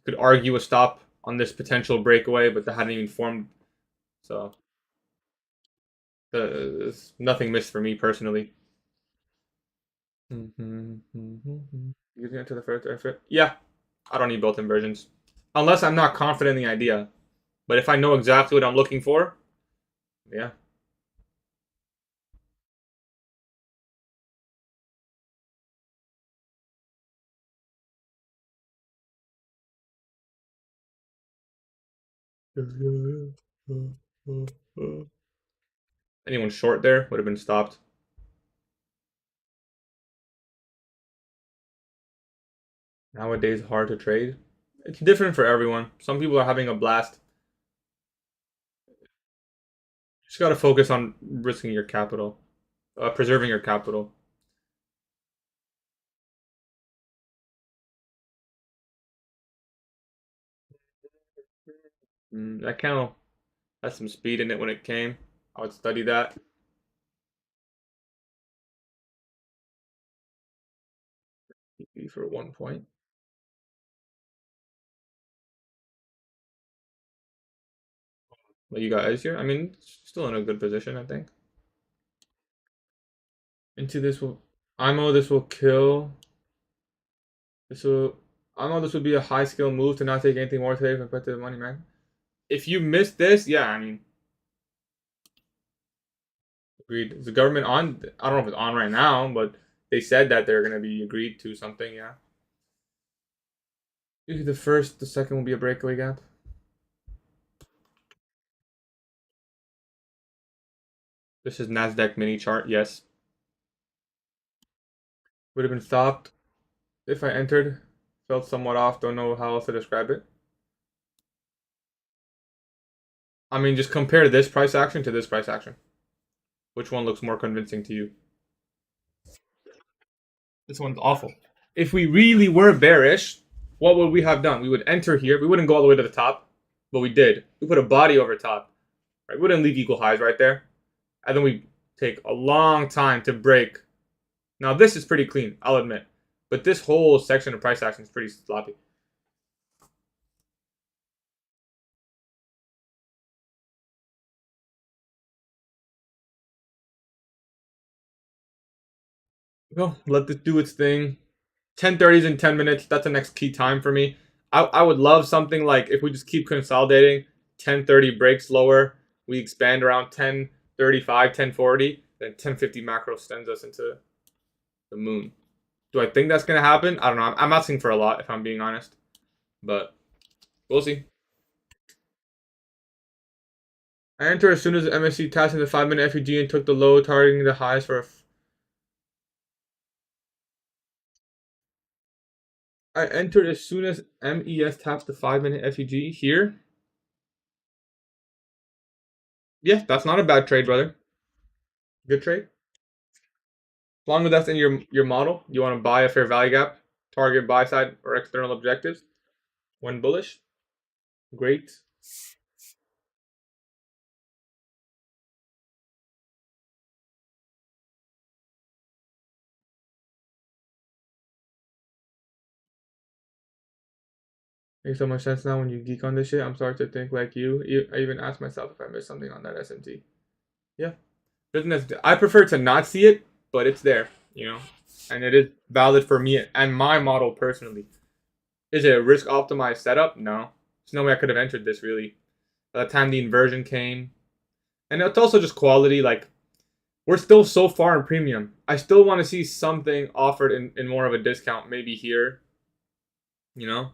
[SPEAKER 1] Could argue a stop on this potential breakaway, but that hadn't even formed. So nothing missed for me personally. Using it to the first effort. Yeah, I don't need both inversions. Unless I'm not confident in the idea. But if I know exactly what I'm looking for, yeah. Anyone short there would have been stopped. Nowadays, hard to trade. It's different for everyone. Some people are having a blast. Just got to focus on risking your capital, preserving your capital. That candle has some speed in it when it came. I would study that. For 1 point. What you got Ice here? I mean, still in a good position, I think. Into this will, IMO, this will kill. This will, IMO, this would be a high skill move to not take anything more today compared to the money, man. If you miss this, yeah, I mean, agreed. Is the government on? I don't know if it's on right now, but they said that they're gonna be agreed to something. Yeah. Usually the second will be a breakaway gap. This is Nasdaq mini chart. Yes, would have been stopped if I entered. Felt somewhat off. Don't know how else to describe it. I mean, just compare this price action to this price action. Which one looks more convincing to you? This one's awful. If we really were bearish, what would we have done? We would enter here. We wouldn't go all the way to the top, but we did. We put a body over top. Right? We wouldn't leave equal highs right there. And then we take a long time to break. Now this is pretty clean, I'll admit. But this whole section of price action is pretty sloppy. Well, let this do its thing. 10:30s in 10 minutes. That's the next key time for me. I would love something like if we just keep consolidating, 10:30 breaks lower, we expand around 10:35, 10:40, then 10:50 macro sends us into the moon. Do I think that's gonna happen? I don't know. I'm asking for a lot if I'm being honest, but we'll see. I entered as soon as the MSC tapped into the 5-minute FEG and took the low, targeting the highs for. I entered as soon as MES taps the 5-minute FEG here. Yeah, that's not a bad trade, brother. Good trade. As long as that's in your model, you want to buy a fair value gap, target buy side or external objectives when bullish. Great. Makes so much sense now when you geek on this shit. I'm starting to think like you. I even asked myself if I missed something on that SMT. Yeah, business. I prefer to not see it, but it's there, and it is valid for me and my model personally. Is it a risk optimized setup? No. There's no way I could have entered this really. By the time the inversion came, and it's also just quality. Like we're still so far in premium. I still want to see something offered in more of a discount, maybe here. You know,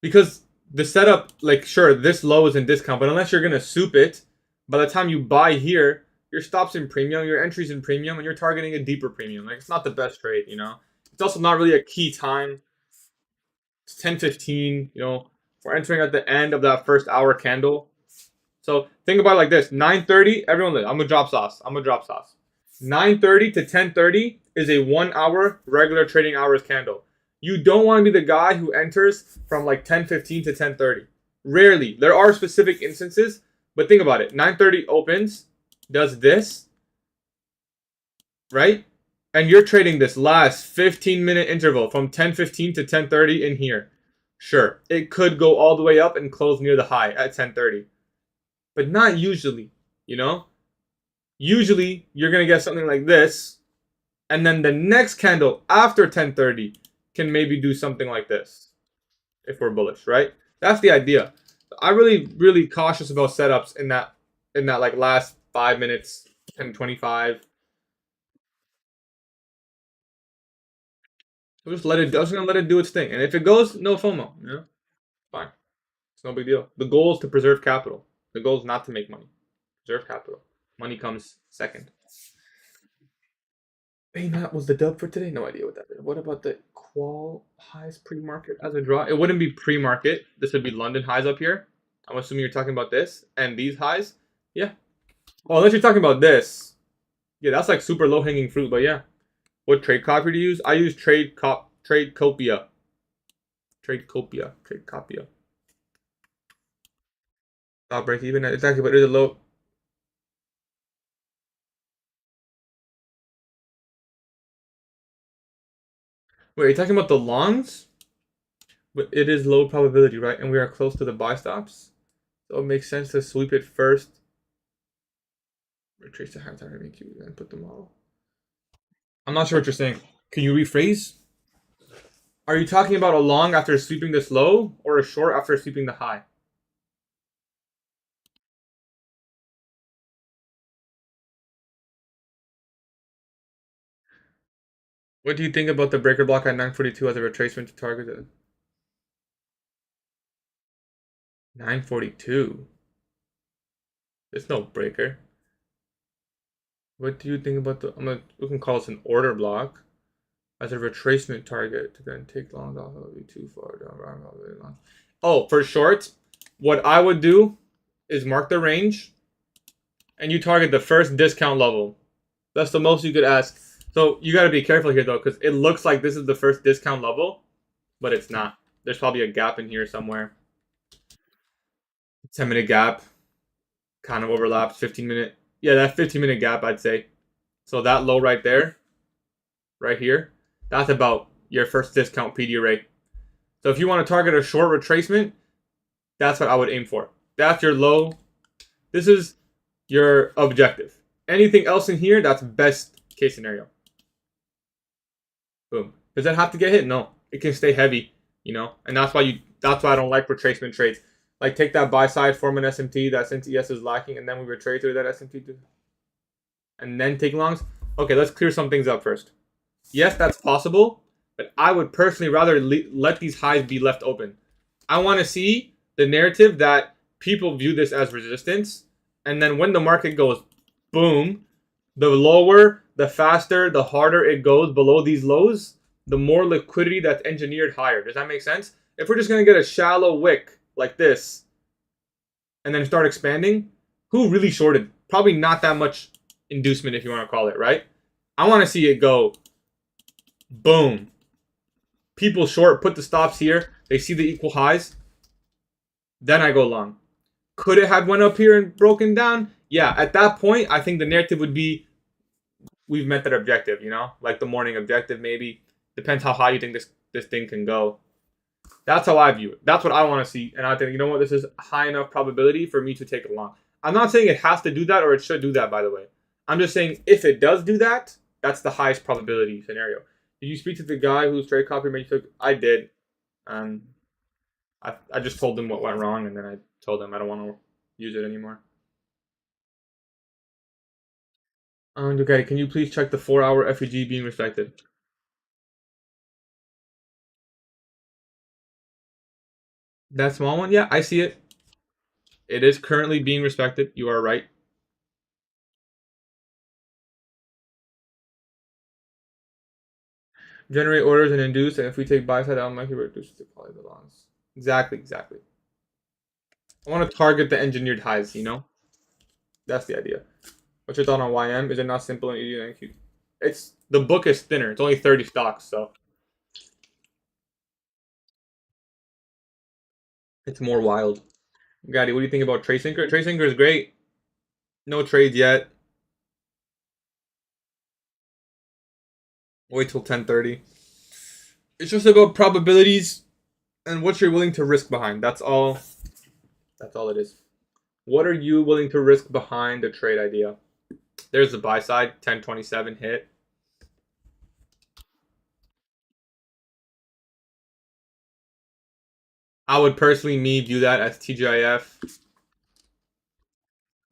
[SPEAKER 1] because the setup, like sure, this low is in discount, but unless you're gonna soup it, by the time you buy here, your stop's in premium, your entry's in premium, and you're targeting a deeper premium. Like it's not the best trade. It's also not really a key time. It's 10:15. We're entering at the end of that first hour candle. So think about it like this: 9:30. Everyone, I'm gonna drop sauce. 9:30 to 10:30 is a 1 hour regular trading hours candle. You don't want to be the guy who enters from like 10:15 to 10:30. Rarely. There are specific instances, but think about it. 9:30 opens, does this, right? And you're trading this last 15-minute interval from 10:15 to 10:30 in here. Sure, it could go all the way up and close near the high at 10:30. But not usually. Usually, you're going to get something like this, and then the next candle after 10:30 can maybe do something like this if we're bullish, right? That's the idea. I'm really cautious about setups in that like last 5 minutes, 10:25. I'm just gonna let it do its thing, and if it goes, no FOMO. Fine. It's no big deal. The goal is to preserve capital. The goal is not to make money. Preserve capital. Money comes second. Hey, that was the dub for today. No idea what that is. What about the qual highs pre-market as a draw? It wouldn't be pre-market. This would be London highs up here. I'm assuming you're talking about this and these highs. Yeah. Oh, unless you're talking about this. Yeah, that's like super low-hanging fruit. But yeah, what trade copy to use? I use Tradecopia. Tradecopia. Stop break even. Exactly, but it is a low. Wait, are you talking about the longs? But it is low probability, right? And we are close to the buy stops. So it makes sense to sweep it first. Retrace the high target MQ and put the model. I'm not sure what you're saying. Can you rephrase? Are you talking about a long after sweeping this low or a short after sweeping the high? What do you think about the breaker block at 942 as a retracement to target at 942? It's no breaker. What do you think about we can call this an order block as a retracement target to then take longs off. It'll be too far down. Oh, for short, what I would do is mark the range and you target the first discount level. That's the most you could ask. So you got to be careful here though, because it looks like this is the first discount level, but it's not. There's probably a gap in here somewhere. 10-minute gap kind of overlaps. 15-minute. Yeah, that 15-minute gap, I'd say. So that low right there, right here, that's about your first discount PD array. So if you want to target a short retracement, that's what I would aim for. That's your low. This is your objective. Anything else in here, that's best case scenario. Boom. Does that have to get hit? No. It can stay heavy, and that's why I don't like retracement trades. Like take that buy side, form an SMT that since ES is lacking, and then we retrace through that SMT and then take longs. Okay, let's clear some things up first. Yes, that's possible, but I would personally rather let these highs be left open. I want to see the narrative that people view this as resistance, and then when the market goes boom, the lower, the faster, the harder it goes below these lows, the more liquidity that's engineered higher. Does that make sense? If we're just going to get a shallow wick like this and then start expanding, who really shorted? Probably not that much inducement, if you want to call it, right? I want to see it go boom. People short, put the stops here. They see the equal highs. Then I go long. Could it have went up here and broken down? Yeah, at that point, I think the narrative would be we've met that objective, like the morning objective maybe. Depends how high you think this thing can go. That's how I view it. That's what I want to see. And I think, you know what, this is high enough probability for me to take it long. I'm not saying it has to do that or it should do that, by the way. I'm just saying if it does do that, that's the highest probability scenario. Did you speak to the guy whose trade copy made you took? I did. Um, I just told him what went wrong, and then I told him I don't want to use it anymore. Okay, can you please check the 4-hour FEG being respected? That small one? Yeah, I see it. It is currently being respected. You are right. Generate orders and induce, and if we take buy side, I'll make it reduce the quality of the loss. Exactly, exactly. I want to target the engineered highs, you know? That's the idea. What's your thought on YM? Is it not simple and easy to execute? It's the book is thinner. It's only 30 stocks, so it's more wild. Gaddy, what do you think about TradeSync? TradeSync is great. No trades yet. Wait till 10:30. It's just about probabilities and what you're willing to risk behind. That's all. That's all it is. What are you willing to risk behind a trade idea? There's the buy side, 1027 hit. I would personally view that as TGIF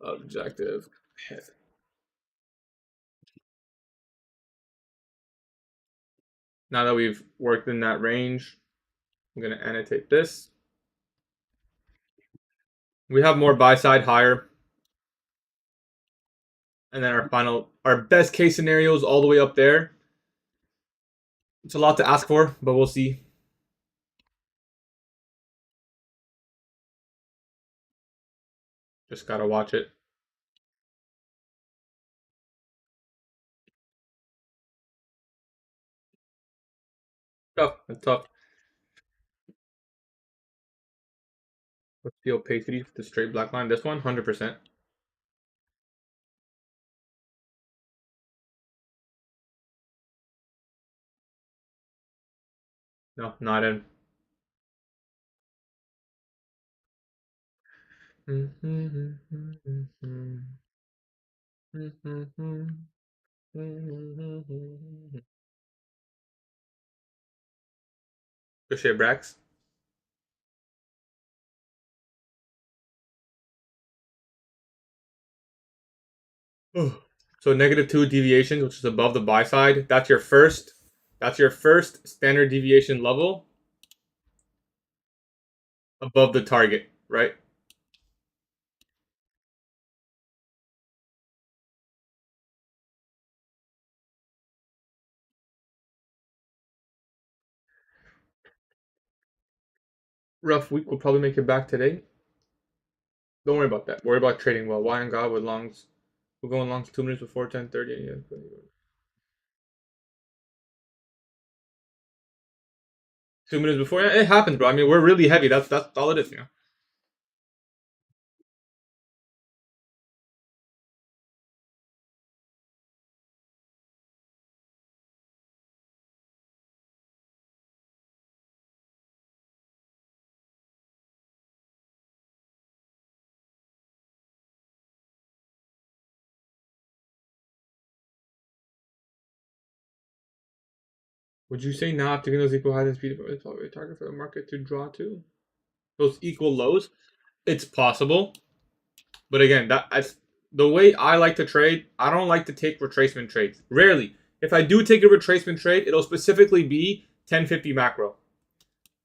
[SPEAKER 1] objective hit. Now that we've worked in that range, I'm going to annotate this. We have more buy side higher. And then our best case scenarios all the way up there. It's a lot to ask for, but we'll see. Just gotta watch it. Tough. It's tough. Let's feel Payouts, the straight black line. This one, 100%. No, not in. Good shit, Brax. So -2 deviations, which is above the buy side. That's your first. That's your first standard deviation level above the target, right? Rough week. We'll probably make it back today. Don't worry about that. Worry about trading well. Why on God with longs? We're going longs 2 minutes before 10:30. Yeah. 2 minutes before. Yeah, it happens, bro. I mean, we're really heavy. That's all it is, you know. Would you say not taking those equal highs and speed is probably a target for the market to draw to? Those equal lows? It's possible. But again, that's the way I like to trade. I don't like to take retracement trades. Rarely. If I do take a retracement trade, it'll specifically be 1050 macro.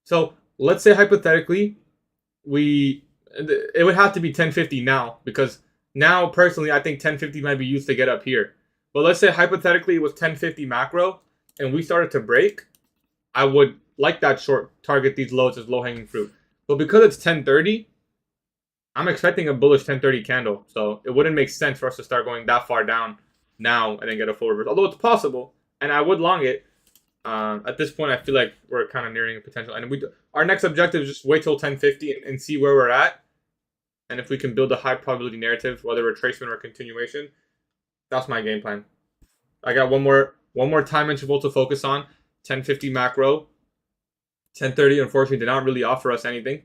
[SPEAKER 1] So let's say hypothetically, it would have to be 1050 now because now personally I think 1050 might be used to get up here. But let's say hypothetically it was 1050 macro and we started to break, I would like that short target these lows as low hanging fruit. But because it's 1030, I'm expecting a bullish 1030 candle. So it wouldn't make sense for us to start going that far down now and then get a full reverse. Although it's possible, and I would long it. At this point, I feel like we're kind of nearing a potential. And our next objective is just wait till 1050 and see where we're at. And if we can build a high probability narrative, whether retracement or continuation, that's my game plan. I got one more time interval to focus on. 1050 macro. 10:30 unfortunately did not really offer us anything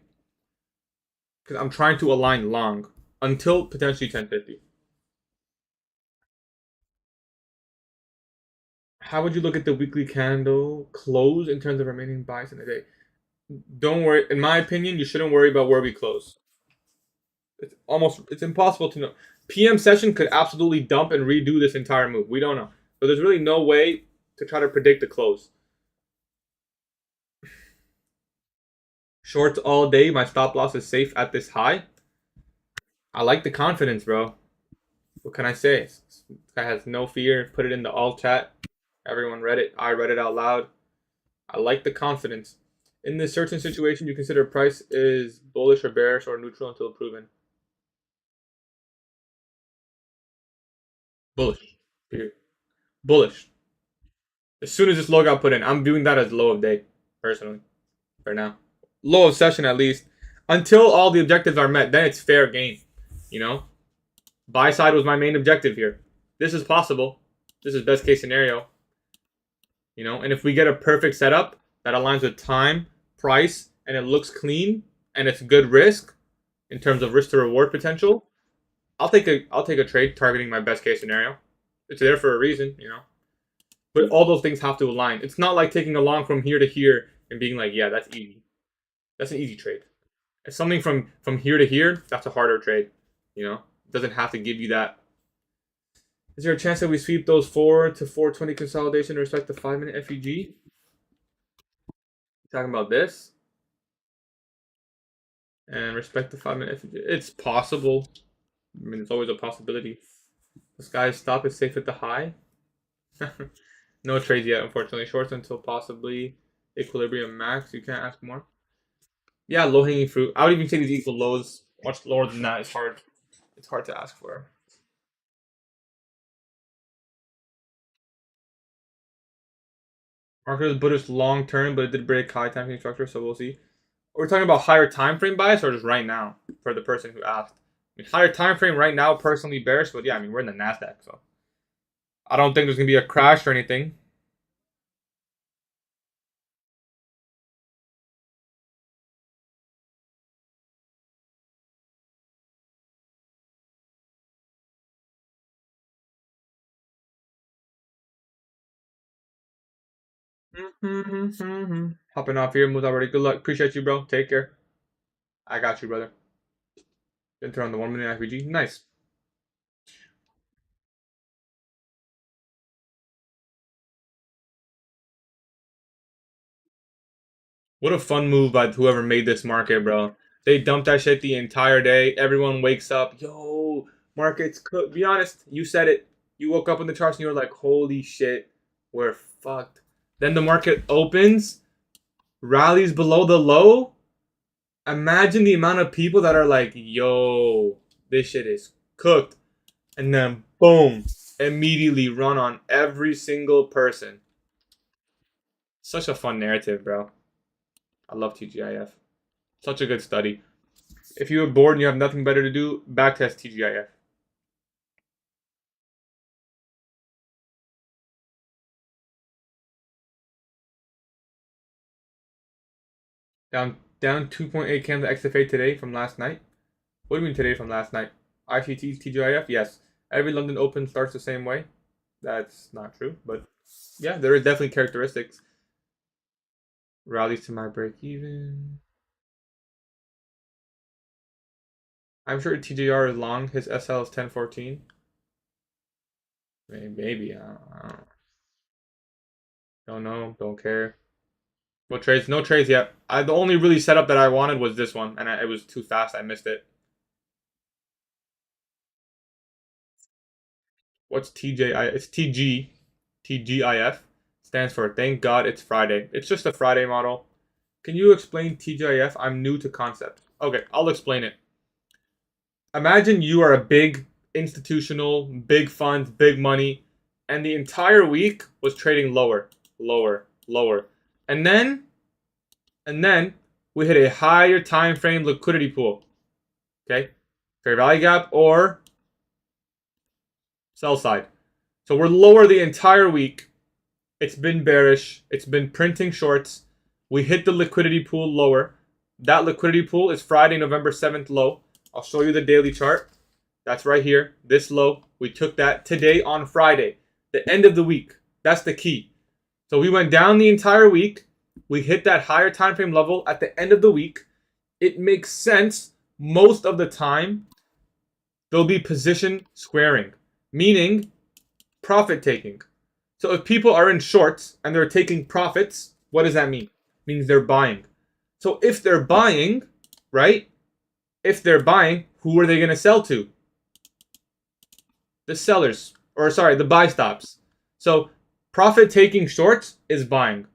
[SPEAKER 1] because I'm trying to align long until potentially 10:50. How would you look at the weekly candle close in terms of remaining buys in the day? Don't worry. In my opinion, you shouldn't worry about where we close. It's impossible to know. PM session could absolutely dump and redo this entire move. We don't know. So there's really no way to try to predict the close. Shorts all day. My stop loss is safe at this high. I like the confidence, bro. What can I say? This guy has no fear. Put it in the all chat. Everyone read it. I read it out loud. I like the confidence. In this certain situation, you consider price is bullish or bearish or neutral until proven. Bullish. Period. Bullish. As soon as this low got put in, I'm viewing that as low of day, personally, for now. Low of session, at least. Until all the objectives are met, then it's fair game. You know? Buy side was my main objective here. This is possible. This is best case scenario. You know? And if we get a perfect setup that aligns with time, price, and it looks clean, and it's good risk, in terms of risk to reward potential, I'll take a trade targeting my best case scenario. It's there for a reason, you know? But all those things have to align. It's not like taking a long from here to here and being like, yeah, that's easy. That's an easy trade. It's something from here to here, that's a harder trade. You know? It doesn't have to give you that. Is there a chance that we sweep those 4 to 420 consolidation to respect the 5-minute FEG? Talking about this? And respect the 5-minute FEG. It's possible. I mean, it's always a possibility. This guy's stop is safe at the high. No trades yet, unfortunately. Shorts until possibly equilibrium max. You can't ask more. Yeah, low hanging fruit. I would even say these equal lows. Much lower than that. It's hard. It's hard to ask for. Market is bullish long term, but it did break high time frame structure, so we'll see. We're talking about higher time frame bias or just right now for the person who asked. I mean, higher time frame right now, personally bearish, but yeah, I mean we're in the Nasdaq, so I don't think there's gonna be a crash or anything. Hopping off here, moves already. Good luck. Appreciate you, bro. Take care. I got you, brother. Enter on the 1-minute IPG. Nice. What a fun move by whoever made this market, bro. They dumped that shit the entire day. Everyone wakes up. Yo, markets cook. Be honest, you said it. You woke up in the charts and you were like, holy shit, we're fucked. Then the market opens, rallies below the low. Imagine the amount of people that are like, yo, this shit is cooked. And then, boom, immediately run on every single person. Such a fun narrative, bro. I love TGIF. Such a good study. If you're bored and you have nothing better to do, backtest TGIF. Down 2.8 candle XFA today from last night. What do you mean today from last night? ICT's TGIF? Yes. Every London Open starts the same way. That's not true, but yeah, there are definitely characteristics. Rallies to my break even. I'm sure TJR is long. His SL is 1014. Maybe. Don't know. Don't care. What trades? No trades yet. The only really setup that I wanted was this one, and it was too fast. I missed it. What's TJI? It's TG. TGIF stands for Thank God It's Friday. It's just a Friday model. Can you explain TGIF? I'm new to concept. Okay, I'll explain it. Imagine you are a big institutional, big funds, big money, and the entire week was trading lower, lower, lower. And then we hit a higher time frame liquidity pool. Okay? Fair value gap or sell side. So we're lower the entire week. It's been bearish. It's been printing shorts. We hit the liquidity pool lower. That liquidity pool is Friday, November 7th low. I'll show you the daily chart. That's right here. This low. We took that today on Friday, the end of the week. That's the key. So we went down the entire week. We hit that higher time frame level at the end of the week. It makes sense most of the time. There'll be position squaring, meaning profit taking. So if people are in shorts and they're taking profits, what does that mean? It means they're buying. So if they're buying, right? If they're buying, who are they going to sell to? The sellers, or sorry, the buy stops. So profit taking shorts is buying.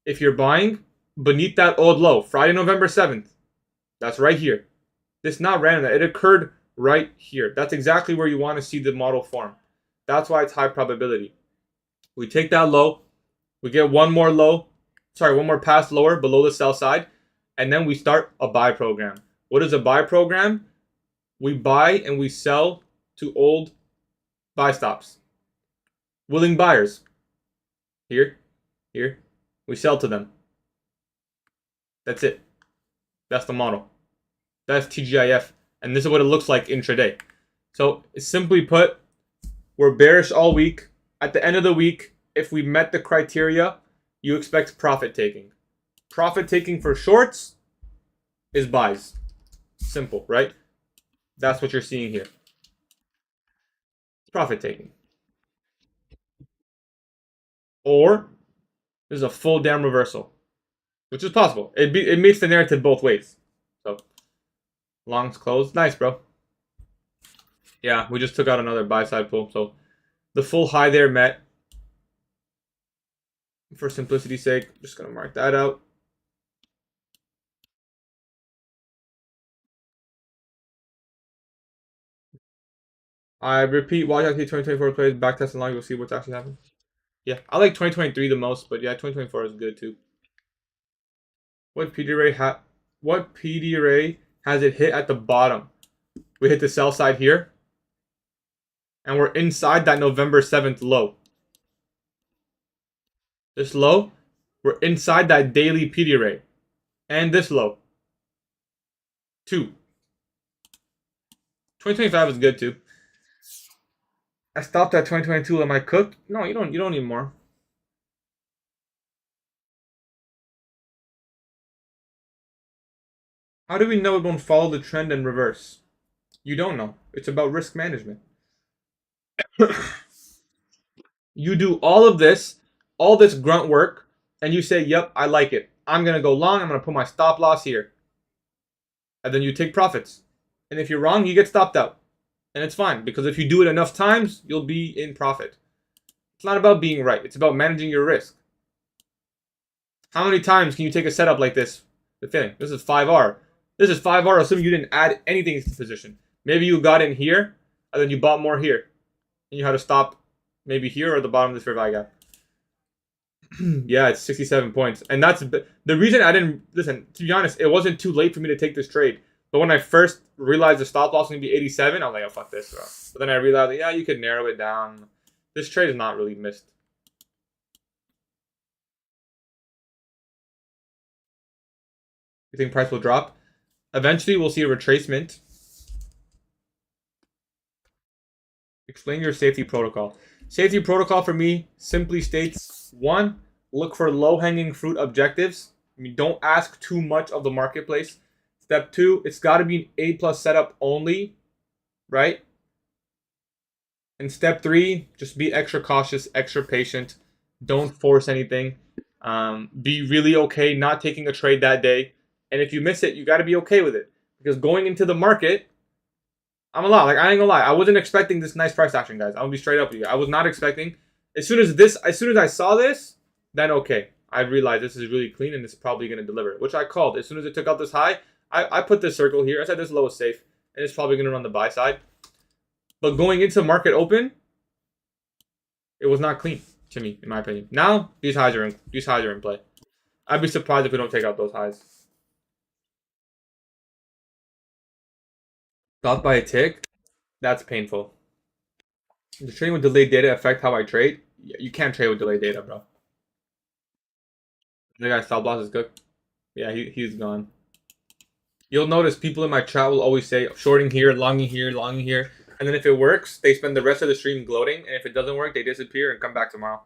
[SPEAKER 1] If you're buying beneath that old low, Friday, November 7th, that's right here. This is not random. It occurred right here. That's exactly where you want to see the model form. That's why it's high probability. We take that low. We get one more pass lower below the sell side. And then we start a buy program. What is a buy program? We buy and we sell to old buy stops. Willing buyers. Here. We sell to them. That's it. That's the model. That's TGIF. And this is what it looks like intraday. So simply put, we're bearish all week. At the end of the week, if we met the criteria, you expect profit taking. Profit taking for shorts is buys. Simple, right? That's what you're seeing here. Profit taking. Or this is a full damn reversal, which is possible. It meets the narrative both ways. So longs closed. Nice, bro. Yeah, we just took out another buy side pull. So the full high there met. For simplicity's sake, just going to mark that out. I repeat, watch out 2024 plays, backtest along, you'll see what's actually happening. Yeah, I like 2023 the most, but yeah, 2024 is good too. What PD-Ray has it hit at the bottom? We hit the sell side here. And we're inside that November 7th low. This low, we're inside that daily PD-Ray. And this low. 2. 2025 is good too. I stopped at 2022. Am I cooked? No, you don't need more. How do we know it won't follow the trend and reverse? You don't know. It's about risk management. You do all this grunt work, and you say, yep, I like it. I'm going to go long. I'm going to put my stop loss here. And then you take profits. And if you're wrong, you get stopped out. And it's fine, because if you do it enough times, you'll be in profit. It's not about being right. It's about managing your risk. How many times can you take a setup like this? The thing. This is 5R. This is 5R, assuming you didn't add anything to the position. Maybe you got in here, and then you bought more here. And you had to stop maybe here or the bottom of this fair value gap. Yeah, it's 67 points. And that's the reason I didn't... Listen, to be honest, it wasn't too late for me to take this trade. But when I first realized the stop loss was going to be 87, I was like, oh, fuck this, bro. But then I realized, yeah, you could narrow it down. This trade is not really missed. You think price will drop? Eventually, we'll see a retracement. Explain your safety protocol. Safety protocol for me simply states, 1, look for low-hanging fruit objectives. I mean, don't ask too much of the marketplace. Step 2, it's got to be an A+ setup only, right? And step 3, just be extra cautious, extra patient. Don't force anything. Be really okay not taking a trade that day. And if you miss it, you got to be okay with it. Because going into the market, I ain't gonna lie. I wasn't expecting this nice price action, guys. I'm gonna be straight up with you. I was not expecting. As soon as I saw this, then okay. I realized this is really clean and it's probably gonna deliver, which I called. As soon as it took out this high, I put this circle here. I said this low is safe, and it's probably gonna run the buy side. But going into market open, it was not clean to me, in my opinion. Now these highs are in play. I'd be surprised if we don't take out those highs. Stopped by a tick? That's painful. Does trading with delayed data affect how I trade? You can't trade with delayed data, bro. The guy's stop loss is good. Yeah, he's gone. You'll notice people in my chat will always say shorting here, longing here, longing here. And then if it works, they spend the rest of the stream gloating. And if it doesn't work, they disappear and come back tomorrow.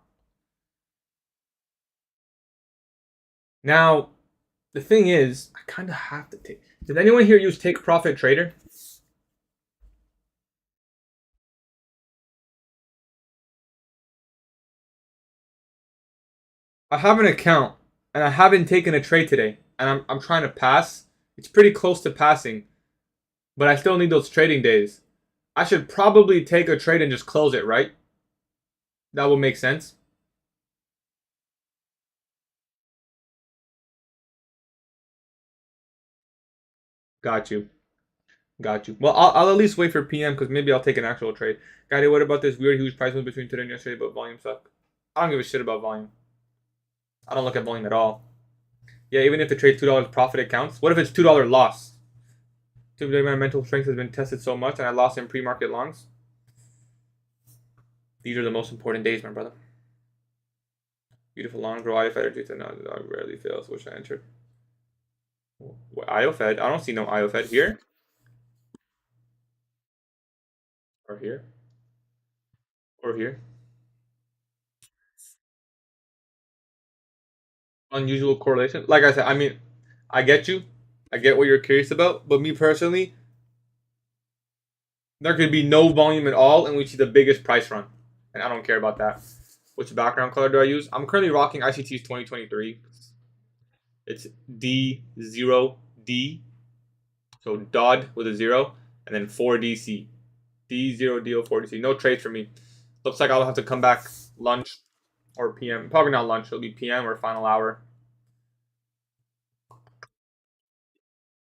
[SPEAKER 1] Now, the thing is, I kind of have to take. Did anyone here use Take Profit Trader? I have an account and I haven't taken a trade today. And I'm trying to pass. It's pretty close to passing. But I still need those trading days. I should probably take a trade and just close it, right? That would make sense. Got you. Got you. Well, I'll at least wait for PM because maybe I'll take an actual trade. Gatie, what about this weird huge price move between today and yesterday, but volume suck? I don't give a shit about volume. I don't look at volume at all. Yeah, even if the trade's $2 profit, it counts. What if it's $2 loss? Today my mental strength has been tested so much and I lost in pre-market longs. These are the most important days, my brother. Beautiful long grow IO Fed or no, I rarely fails. Wish I entered. What, IO Fed? I don't see no IO Fed here. Or here. Or here. Unusual correlation. Like I said, I mean, I get you. I get what you're curious about. But me personally, there could be no volume at all and we see the biggest price run. And I don't care about that. Which background color do I use? I'm currently rocking ICT's 2023. It's D0D. So DOD with a 0. And then 4DC. D0DO4DC. No trades for me. Looks like I'll have to come back lunch or PM. Probably not lunch. It'll be PM or final hour.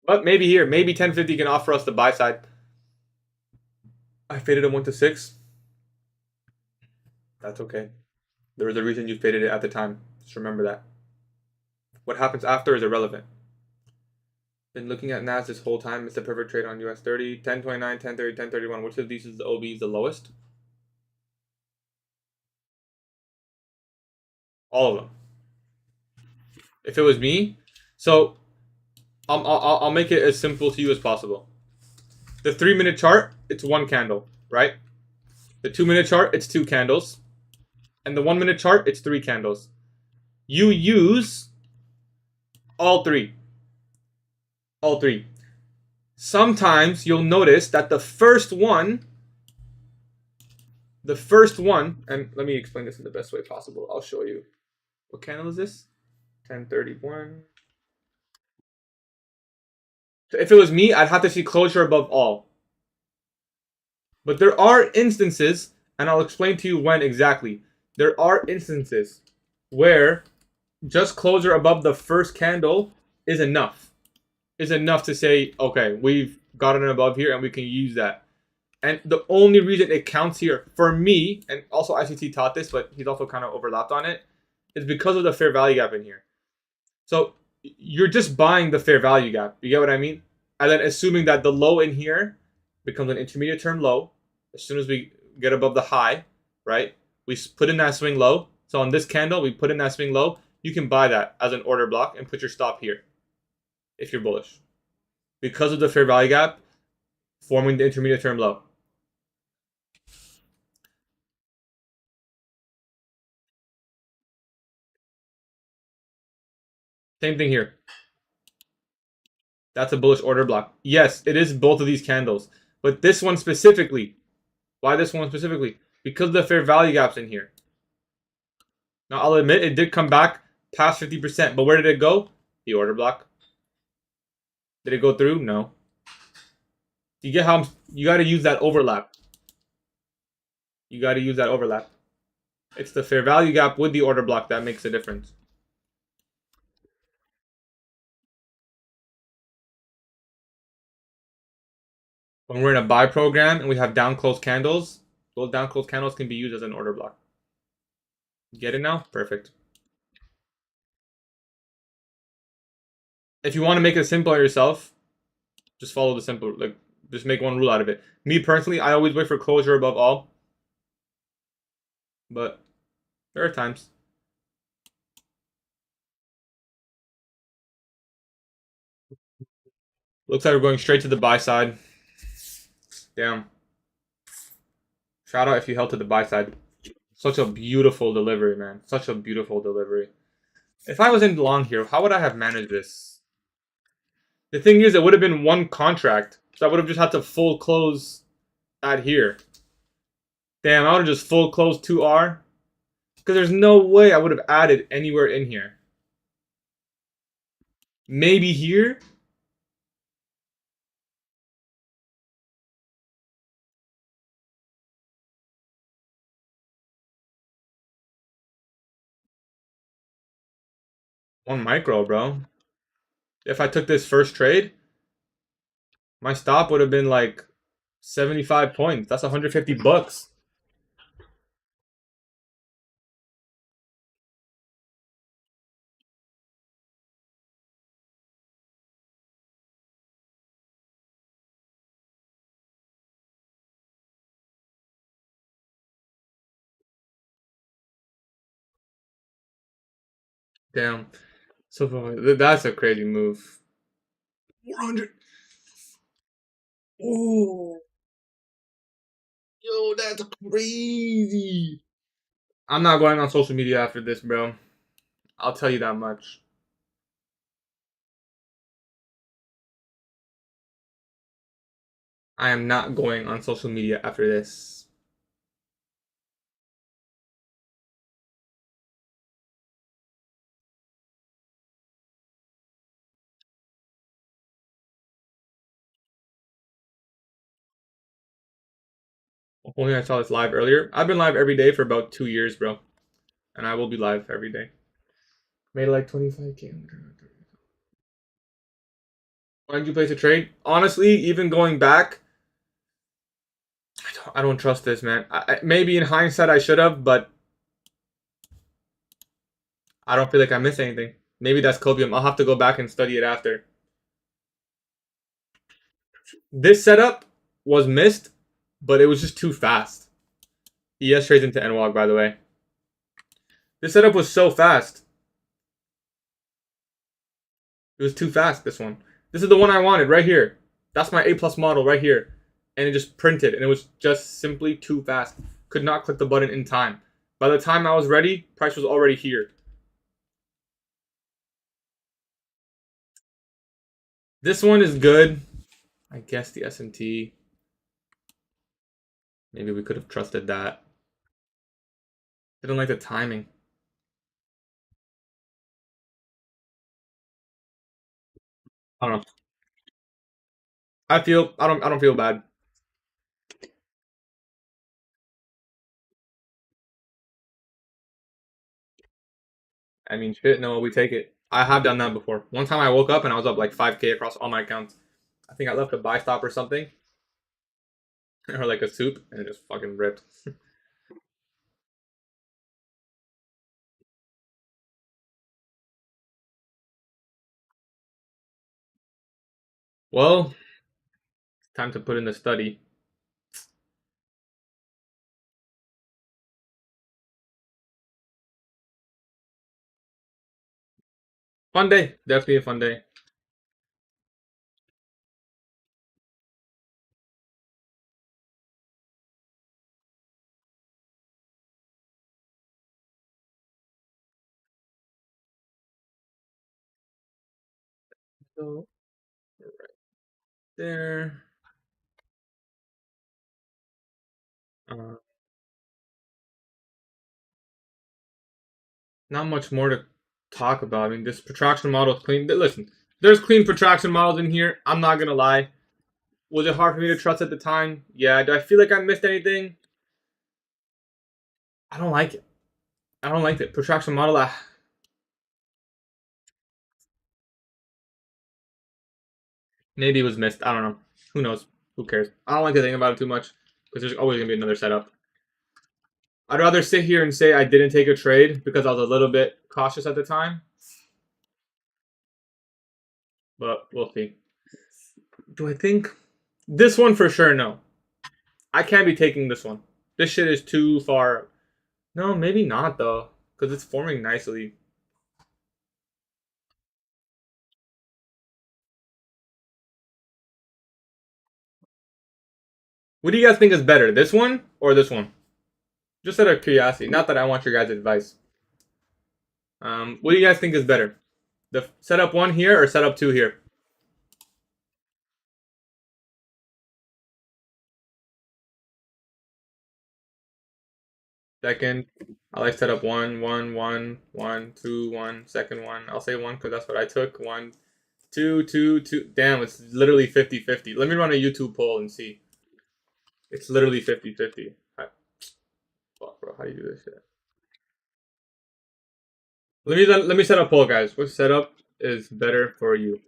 [SPEAKER 1] But maybe here. Maybe 1050 can offer us the buy side. I faded him 1 to 6. That's okay. There was a reason you faded it at the time. Just remember that. What happens after is irrelevant. Been looking at NAS this whole time. It's the perfect trade on US 30, 1029, 1030, 1031. Which of these is the OB the lowest? All of them. If it was me, so I'll make it as simple to you as possible. The 3-minute chart, it's 1 candle, right? The 2-minute chart, it's 2 candles. And the 1-minute chart, it's 3 candles. You use all 3. All 3. Sometimes you'll notice that the first one, and let me explain this in the best way possible. I'll show you. What candle is this? 1031. So if it was me, I'd have to see closure above all. But there are instances, and I'll explain to you when exactly. There are instances where just closure above the first candle is enough. Is enough to say, okay, we've got it above here and we can use that. And the only reason it counts here for me, and also ICT taught this, but he's also kind of overlapped on it, is because of the fair value gap in here. So you're just buying the fair value gap. You get what I mean? And then assuming that the low in here becomes an intermediate term low. As soon as we get above the high, right? We put in that swing low. So on this candle, we put in that swing low. You can buy that as an order block and put your stop here if you're bullish. Because of the fair value gap forming the intermediate term low. Same thing here. That's a bullish order block. Yes, it is both of these candles. But this one specifically. Why this one specifically? Because the fair value gap's in here. Now, I'll admit it did come back past 50%. But where did it go? The order block. Did it go through? No. You get how you got to use that overlap. You got to use that overlap. It's the fair value gap with the order block that makes a difference. When we're in a buy program and we have down close candles, those down close candles can be used as an order block. Get it now? Perfect. If you want to make it simple yourself, just follow the simple, like, just make one rule out of it. Me personally, I always wait for closure above all. But there are times. Looks like we're going straight to the buy side. Damn. Shout out if you held to the buy side. Such a beautiful delivery, man. Such a beautiful delivery. If I was in long here, how would I have managed this? The thing is, it would have been one contract. So I would have just had to full close at here. Damn, I would have just full closed 2R. Because there's no way I would have added anywhere in here. Maybe here? One micro, bro. If I took this first trade, my stop would have been like 75 points. That's 150 bucks. Damn. So that's a crazy move. 400. Ooh. Yo, that's crazy. I'm not going on social media after this, bro. I'll tell you that much. I am not going on social media after this. If only I saw this live earlier. I've been live every day for about 2 years, bro. And I will be live every day. Made like 25K. Why did you place a trade? Honestly, even going back, I don't trust this, man. Maybe in hindsight I should have, but I don't feel like I missed anything. Maybe that's copium. I'll have to go back and study it after. This setup was missed, but it was just too fast. ES trades into NWOG, by the way. This setup was so fast. It was too fast, this one. This is the one I wanted, right here. That's my A+ model right here. And it just printed, and it was just simply too fast. Could not click the button in time. By the time I was ready, price was already here. This one is good. I guess the S&T. Maybe we could have trusted that. Didn't like the timing. I don't know. I don't feel bad. I mean, shit, no, we take it. I have done that before. One time I woke up and I was up like 5K across all my accounts. I think I left a buy stop or something, or like a soup, and it just fucking ripped. Well, it's time to put in the study. Fun day. Definitely a fun day. So, right there. Uh, Not much more to talk about. I mean, this protraction model is clean. Listen, there's clean protraction models in here. I'm not gonna lie. Was it hard for me to trust at the time? Yeah. Do I feel like I missed anything? I don't like it. I don't like it. Protraction model. Maybe it was missed. I don't know. Who knows? Who cares? I don't like to think about it too much because there's always gonna be another setup. I'd rather sit here and say I didn't take a trade because I was a little bit cautious at the time, but we'll see. Do I think this one for sure? No, I can't be taking this one. This shit is too far. No, maybe not though, because it's forming nicely. What do you guys think is better, this one or this one? Just out of curiosity, not that I want your guys' advice. What do you guys think is better? The setup 1 here or setup 2 here? Second. I like setup 1, 1, 1, 1, 2, 1, second one. I'll say 1 because that's what I took. 1, 2, 2, 2. Damn, it's literally 50-50. Let me run a YouTube poll and see. It's literally 50-50. Fuck, bro. How do you do this shit? Let me set up poll, guys. What setup is better for you?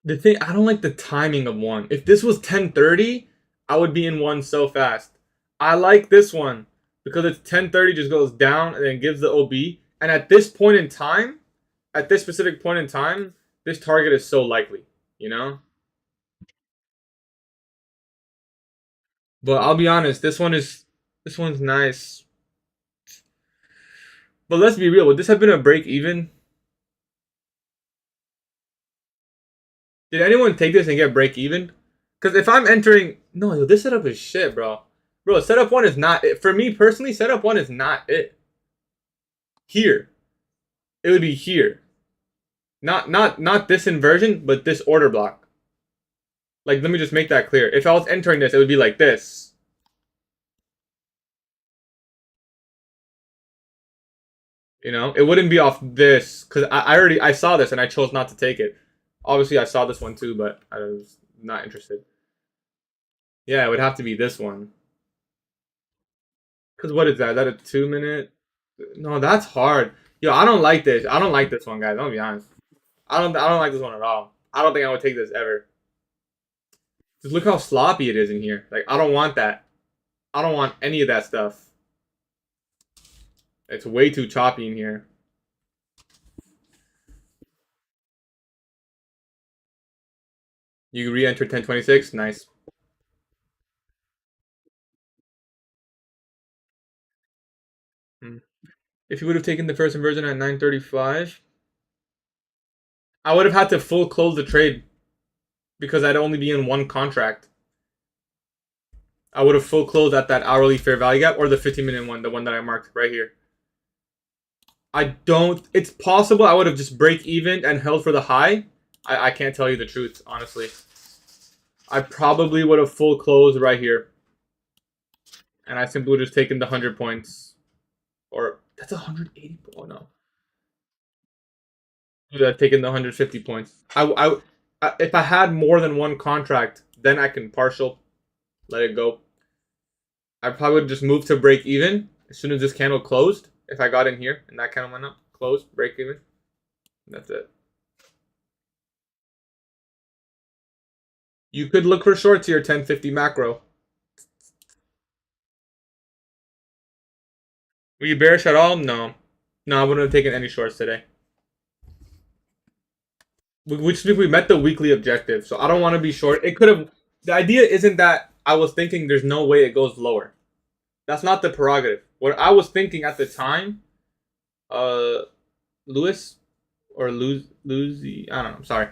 [SPEAKER 1] The thing, I don't like the timing of 1. If this was 10:30, I would be in 1 so fast. I like this one because it's 10:30, just goes down and then gives the OB. And at this point in time, at this specific point in time, this target is so likely, you know? But I'll be honest, this one's nice. But let's be real, would this have been a break even? Did anyone take this and get break even? Because if I'm entering, no, yo, this setup is shit, bro. Bro, setup 1 is not it. For me personally, setup 1 is not it. Here. It would be here. Not this inversion, but this order block. Like, let me just make that clear. If I was entering this, it would be like this. You know, it wouldn't be off this because I saw this and I chose not to take it. Obviously, I saw this one too, but I was not interested. Yeah, it would have to be this one. Because what is that? Is that a 2 minute? No, that's hard. Yo, I don't like this. I don't like this one, guys. I'm gonna be honest. I don't like this one at all. I don't think I would take this ever. Just look how sloppy it is in here. Like, I don't want that. I don't want any of that stuff. It's way too choppy in here. You re-enter 1026. Nice. Hmm. If you would have taken the first inversion at 935, I would have had to full close the trade because I'd only be in 1 contract. I would have full closed at that hourly fair value gap or the 15-minute one, the one that I marked right here. I don't. It's possible I would have just break even and held for the high. I can't tell you the truth, honestly. I probably would have full closed right here. And I simply would have just taken the 100 points. Or, that's 180. Oh, no. I would have taken the 150 points. If I had more than 1 contract, then I can partial. Let it go. I probably would just move to break even as soon as this candle closed. If I got in here and that candle went up, closed, break even. That's it. You could look for shorts here, 1050 macro. Were you bearish at all? No. No, I wouldn't have taken any shorts today. We met the weekly objective, so I don't want to be short. It could have. The idea isn't that I was thinking there's no way it goes lower. That's not the prerogative. What I was thinking at the time, Lewis or Lucy, I don't know. I'm sorry.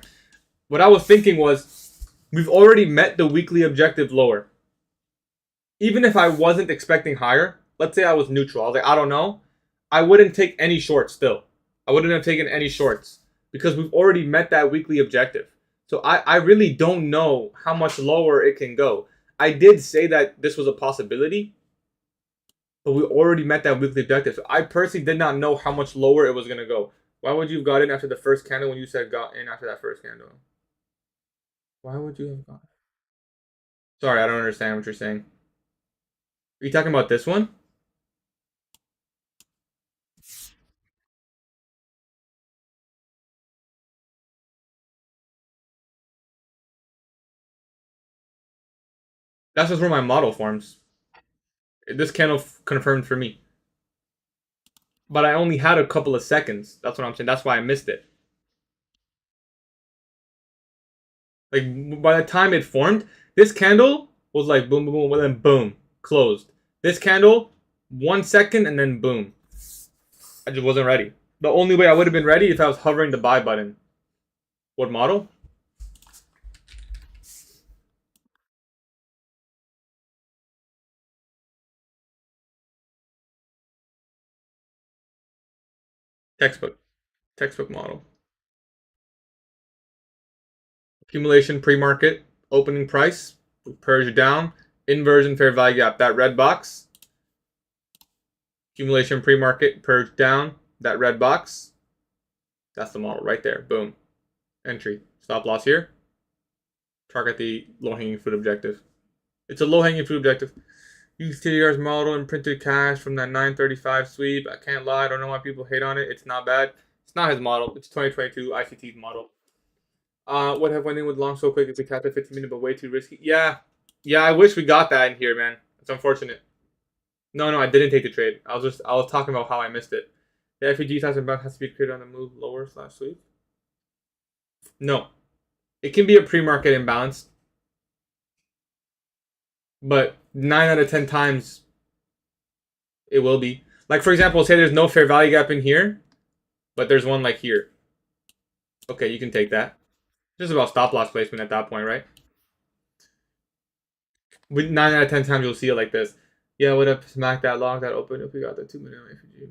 [SPEAKER 1] What I was thinking was we've already met the weekly objective lower. Even if I wasn't expecting higher, let's say I was neutral. I was like, I don't know. I wouldn't take any shorts still. I wouldn't have taken any shorts because we've already met that weekly objective. So I really don't know how much lower it can go. I did say that this was a possibility, but we already met that weekly objective. So I personally did not know how much lower it was going to go. Why would you have got in after the first candle when you said got in after that first candle? Why would you have got? Sorry, I don't understand what you're saying. Are you talking about this one? That's just where my model forms. This candle confirmed for me. But I only had a couple of seconds. That's what I'm saying. That's why I missed it. Like, by the time it formed, this candle was like boom, boom, boom, and then boom, closed. This candle 1 second, and then boom. I just wasn't ready. The only way I would have been ready if I was hovering the buy button. What model? Textbook. Textbook model. Accumulation pre-market. Opening price. Purge down. Inversion fair value gap. That red box. Accumulation pre-market. Purge down. That red box. That's the model right there. Boom. Entry. Stop loss here. Target the low-hanging fruit objective. It's a low-hanging fruit objective. Use TDR's model and printed cash from that 935 sweep. I can't lie. I don't know why people hate on it. It's not bad. It's not his model. It's 2022 ICT's model. What have went in with long so quick? It's a cap at 15 minutes, but way too risky. Yeah. I wish we got that in here, man. It's unfortunate. No, I didn't take the trade. I was talking about how I missed it. The FEG size and has to be created on the move lower / sweep. No. It can be a pre-market imbalance. But 9 out of 10 times, it will be. Like, for example, say there's no fair value gap in here, but there's one like here. Okay, you can take that. Just about stop loss placement at that point, right? With 9 out of 10 times, you'll see it like this. Yeah, would have smacked that long, that open if we got the 2-minute refugee.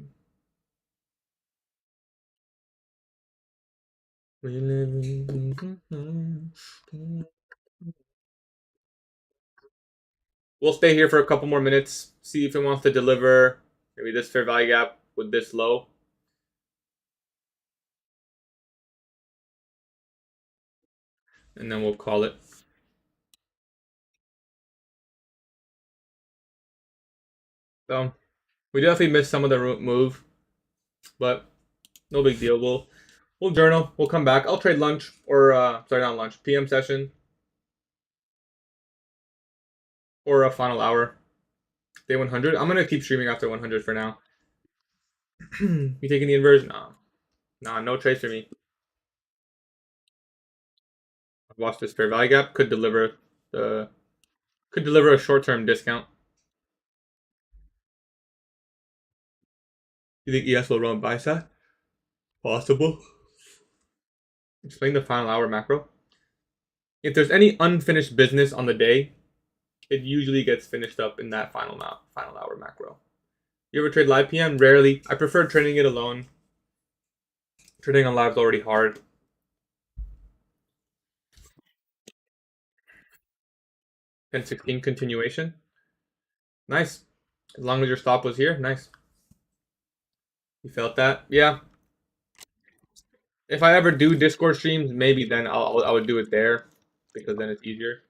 [SPEAKER 1] We'll stay here for a couple more minutes, see if it wants to deliver maybe this fair value gap with this low. And then we'll call it. So we definitely missed some of the move, but no big deal. We'll journal. We'll come back. I'll trade lunch or sorry, not lunch. PM session or a final hour. Day 100. I'm gonna keep streaming after 100 for now. You taking the inversion? Nah, no trades for me. I've watched this fair value gap. Could deliver a short-term discount. You think ES will run buy side? Possible. Explain the final hour macro. If there's any unfinished business on the day, it usually gets finished up in that final hour macro. You ever trade live PM? Rarely. I prefer trading it alone. Trading on live is already hard. 10-16 continuation. Nice. As long as your stop was here, nice. You felt that? Yeah. If I ever do Discord streams, maybe then I would do it there because then it's easier.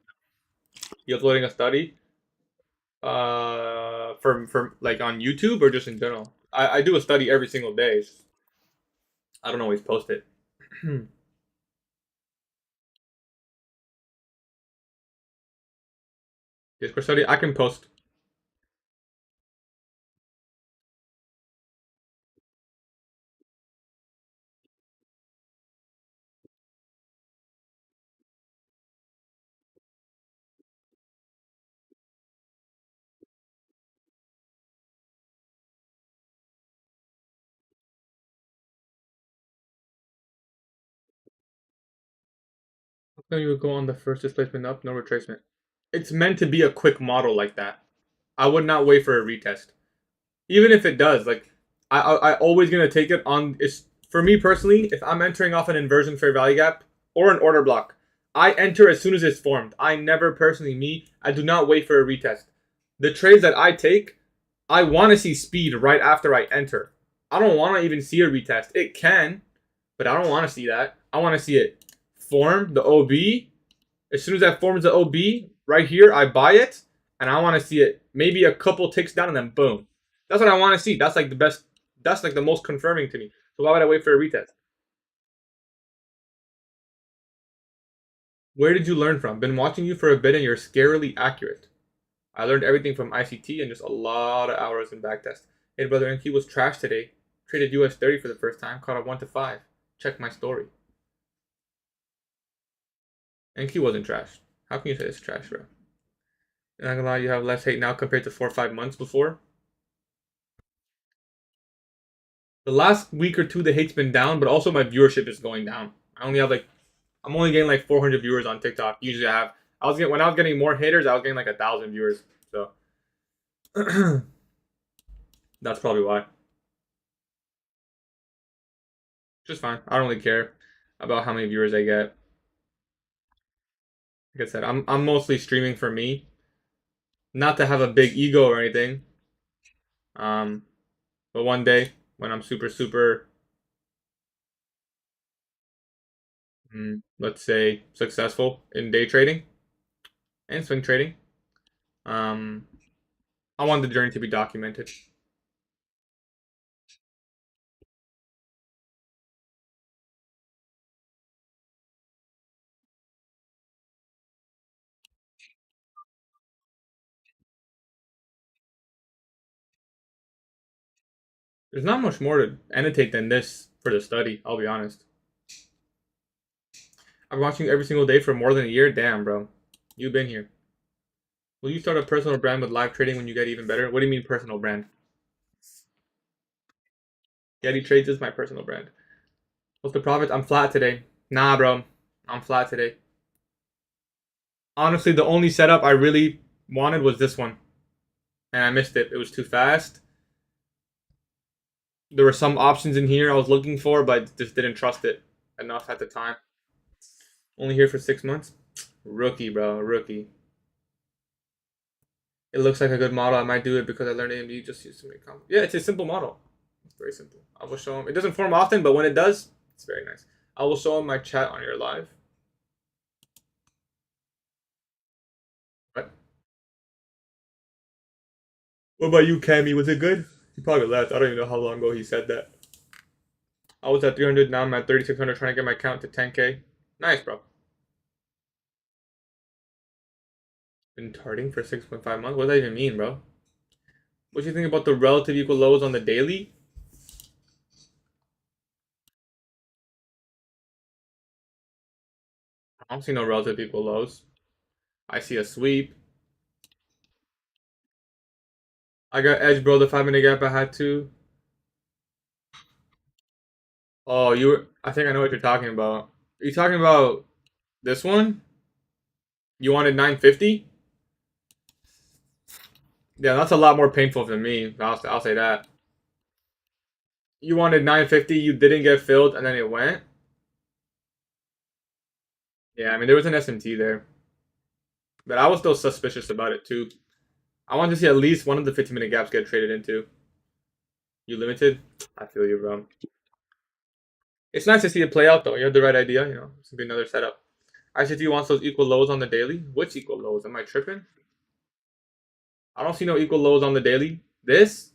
[SPEAKER 1] You uploading a study? For like on YouTube or just in general? I do a study every single day. I don't always post it. Discord study? I can post. No, you would go on the first displacement up, no retracement. It's meant to be a quick model like that. I would not wait for a retest. Even if it does, like I always gonna take it on. It's for me personally. If I'm entering off an inversion fair value gap or an order block, I enter as soon as it's formed. I never personally I do not wait for a retest. The trades that I take, I want to see speed right after I enter. I don't want to even see a retest. It can, but I don't want to see that. I want to see it form the OB. As soon as that forms the OB, right here, I buy it, and I want to see it maybe a couple ticks down, and then boom. That's what I want to see. That's like the best. That's like the most confirming to me. So why would I wait for a retest? Where did you learn from? Been watching you for a bit, and you're scarily accurate. I learned everything from ICT and just a lot of hours in backtest. Hey, brother, NQ was trash today. Traded US 30 for the first time. Caught a 1 to 5. Check my story. NQ wasn't trash. How can you say it's trash, bro? I'm not gonna lie, you have less hate now compared to 4 or 5 months before. The last week or two, the hate's been down, but also my viewership is going down. I only have like I'm only getting like 400 viewers on TikTok. Usually I have. When I was getting more haters, I was getting like 1,000 viewers. So that's probably why. Just fine. I don't really care about how many viewers I get. Like I said, I'm mostly streaming for me, not to have a big ego or anything. Um, but one day when I'm super, let's say successful in day trading and swing trading, um, I want the journey to be documented. There's not much more to annotate than this for the study. I'll be honest. I'm watching every single day for more than a year. Damn, bro, you've been here. Will you start a personal brand with live trading when you get even better? What do you mean personal brand? GatieTrades is my personal brand. What's the profit? I'm flat today. Nah, bro. I'm flat today. Honestly, the only setup I really wanted was this one, and I missed it. It was too fast. There were some options in here I was looking for, but just didn't trust it enough at the time. Only here for 6 months. Rookie, bro. Rookie. It looks like a good model. I might do it because I learned AMD just used to make comments. Yeah, it's a simple model. It's very simple. I will show him. It doesn't form often, but when it does, it's very nice. I will show him my chat on your live. What? What about you, Cammy? Was it good? He probably left. I don't even know how long ago he said that. I was at 300, now I'm at 3,600 trying to get my count to 10K. Nice, bro. Been charting for 6.5 months? What does that even mean, bro? What do you think about the relative equal lows on the daily? I don't see no relative equal lows. I see a sweep. I got edge, bro. The 5 minute gap I had to. Oh, you were. I think I know what you're talking about. Are you talking about this one? You wanted 950? Yeah, that's a lot more painful than me. I'll say that. You wanted 950, you didn't get filled, and then it went. Yeah, I mean, there was an SMT there. But I was still suspicious about it, too. I want to see at least one of the 15-minute gaps get traded into. You limited? I feel you, bro. It's nice to see it play out, though. You have the right idea, you know. This could be another setup. ICT wants those equal lows on the daily. Which equal lows? Am I tripping? I don't see no equal lows on the daily. This?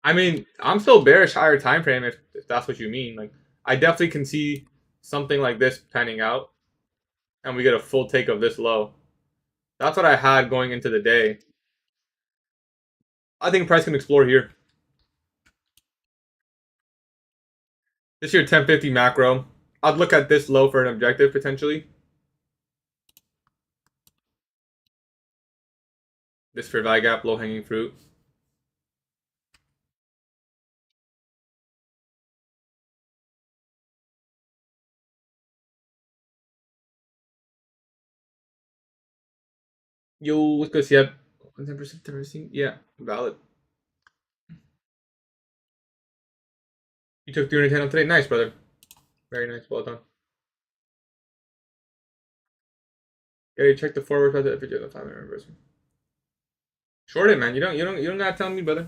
[SPEAKER 1] I mean, I'm still bearish higher time frame if that's what you mean. Like, I definitely can see something like this panning out, and we get a full take of this low. That's what I had going into the day. I think price can explore here. This here 1050 macro. I'd look at this low for an objective potentially. This for value gap, low hanging fruit. Yo, what's good? Yep. 10%. Yeah, valid. You took 310 on today. Nice, brother. Very nice. Well done. Yeah, you check the forward path if you do the 5-minute reversal. Short it, man. You don't gotta tell me, brother.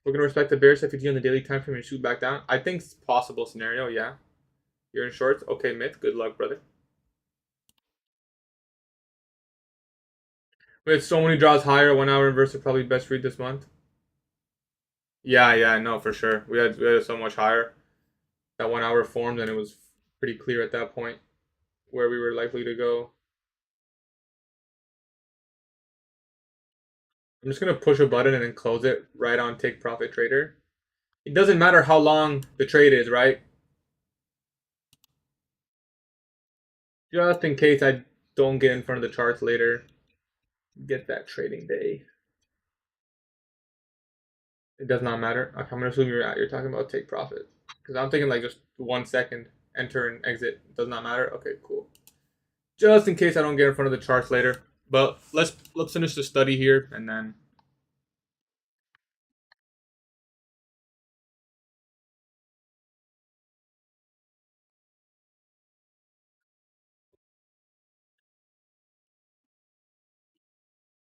[SPEAKER 1] We're gonna respect the bearish FEG on the daily time frame and shoot back down. I think it's possible scenario. Yeah, you're in shorts. Okay, myth. Good luck, brother. We had so many draws higher. 1 hour reversal probably best read this month. Yeah, no, for sure. We had so much higher. That 1 hour formed, and it was pretty clear at that point where we were likely to go. I'm just gonna push a button and then close it right on take profit trader. It doesn't matter how long the trade is, right? Just in case I don't get in front of the charts later, get that trading day. It does not matter. Okay, I'm gonna assume you're talking about take profit because I'm thinking like just 1 second, enter and exit. Does not matter. Okay, cool. Just in case I don't get in front of the charts later. But let's finish the study here and then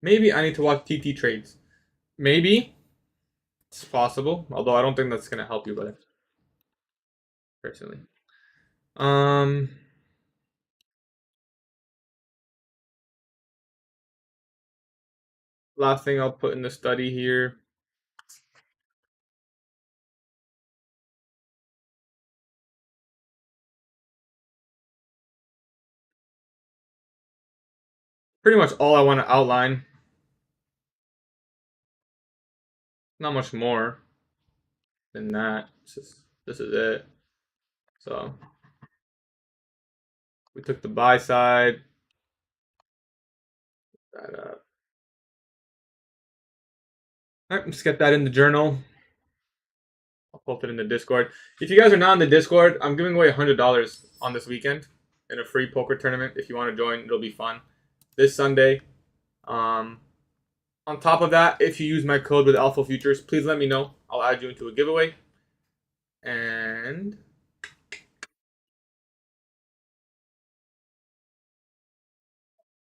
[SPEAKER 1] maybe I need to watch GatieTrades. Maybe it's possible, although I don't think that's gonna help you, but personally. Um, Last thing I'll put in the study here. Pretty much all I want to outline. Not much more than that. This is it. So we took the buy side. That up. All right, let's get that in the journal. I'll post it in the Discord. If you guys are not in the Discord, I'm giving away $100 on this weekend in a free poker tournament. If you want to join, it'll be fun. This Sunday. On top of that, if you use my code with Alpha Futures, please let me know. I'll add you into a giveaway. And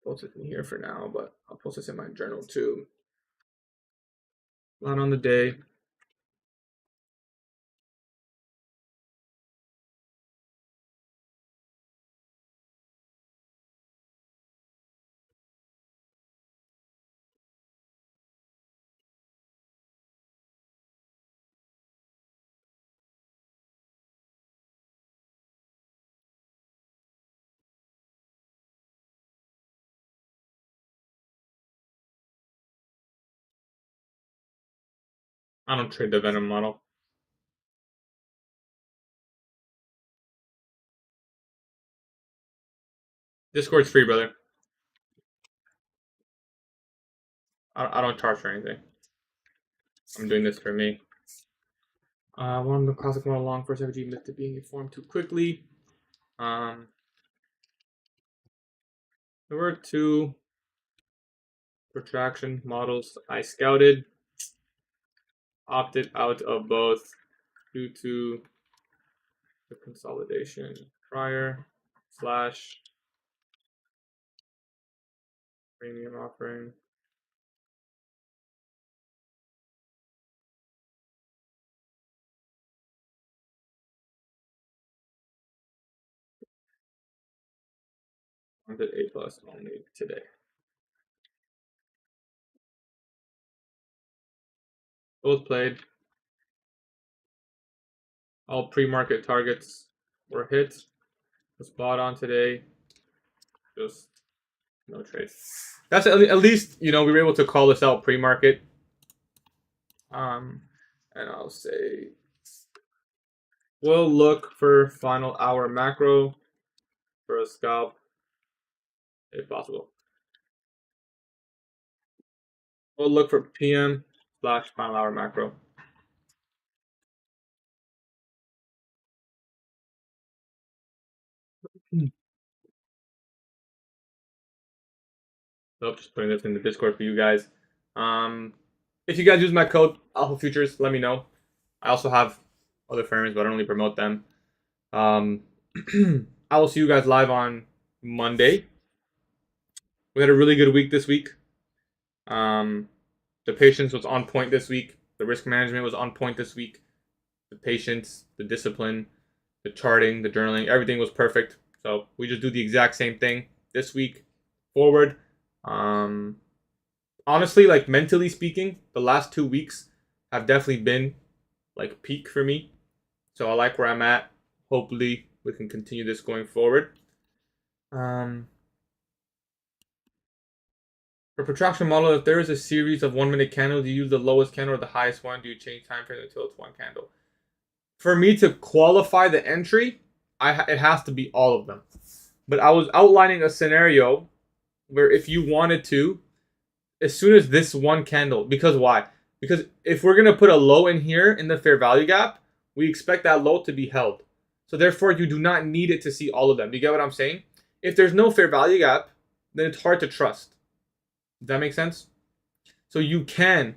[SPEAKER 1] post it in here for now, but I'll post this in my journal too. Not on the day. I don't trade the Venom model. Discord's free, brother. I don't charge for anything. I'm doing this for me. One of the classic model long first FG missed it being informed too quickly. There were two protraction models I scouted. Opted out of both due to the consolidation prior / premium offering. Wanted A plus only today. Both played. All pre-market targets were hit. Was bought on today. Just no trade. That's at least we were able to call this out pre-market. And I'll say we'll look for final hour macro for a scalp if possible. We'll look for PM / final hour macro. So just putting this in the Discord for you guys. If you guys use my code Alpha Futures, let me know. I also have other firms, but I don't really promote them. I will see you guys live on Monday. We had a really good week this week. The patience was on point this week. The risk management was on point this week. The patience, the discipline, the charting, the journaling, everything was perfect. So we just do the exact same thing this week forward. Honestly, like mentally speaking, the last 2 weeks have definitely been like peak for me. So I like where I'm at. Hopefully we can continue this going forward. For protraction model, if there is a series of 1 minute candles, do you use the lowest candle or the highest one? Do you change time frame until it's one candle? For me to qualify the entry, it has to be all of them. But I was outlining a scenario where if you wanted to, as soon as this one candle, because why? Because if we're gonna put a low in here in the fair value gap, we expect that low to be held. So therefore, you do not need it to see all of them. You get what I'm saying? If there's no fair value gap, then it's hard to trust. Does that make sense? So you can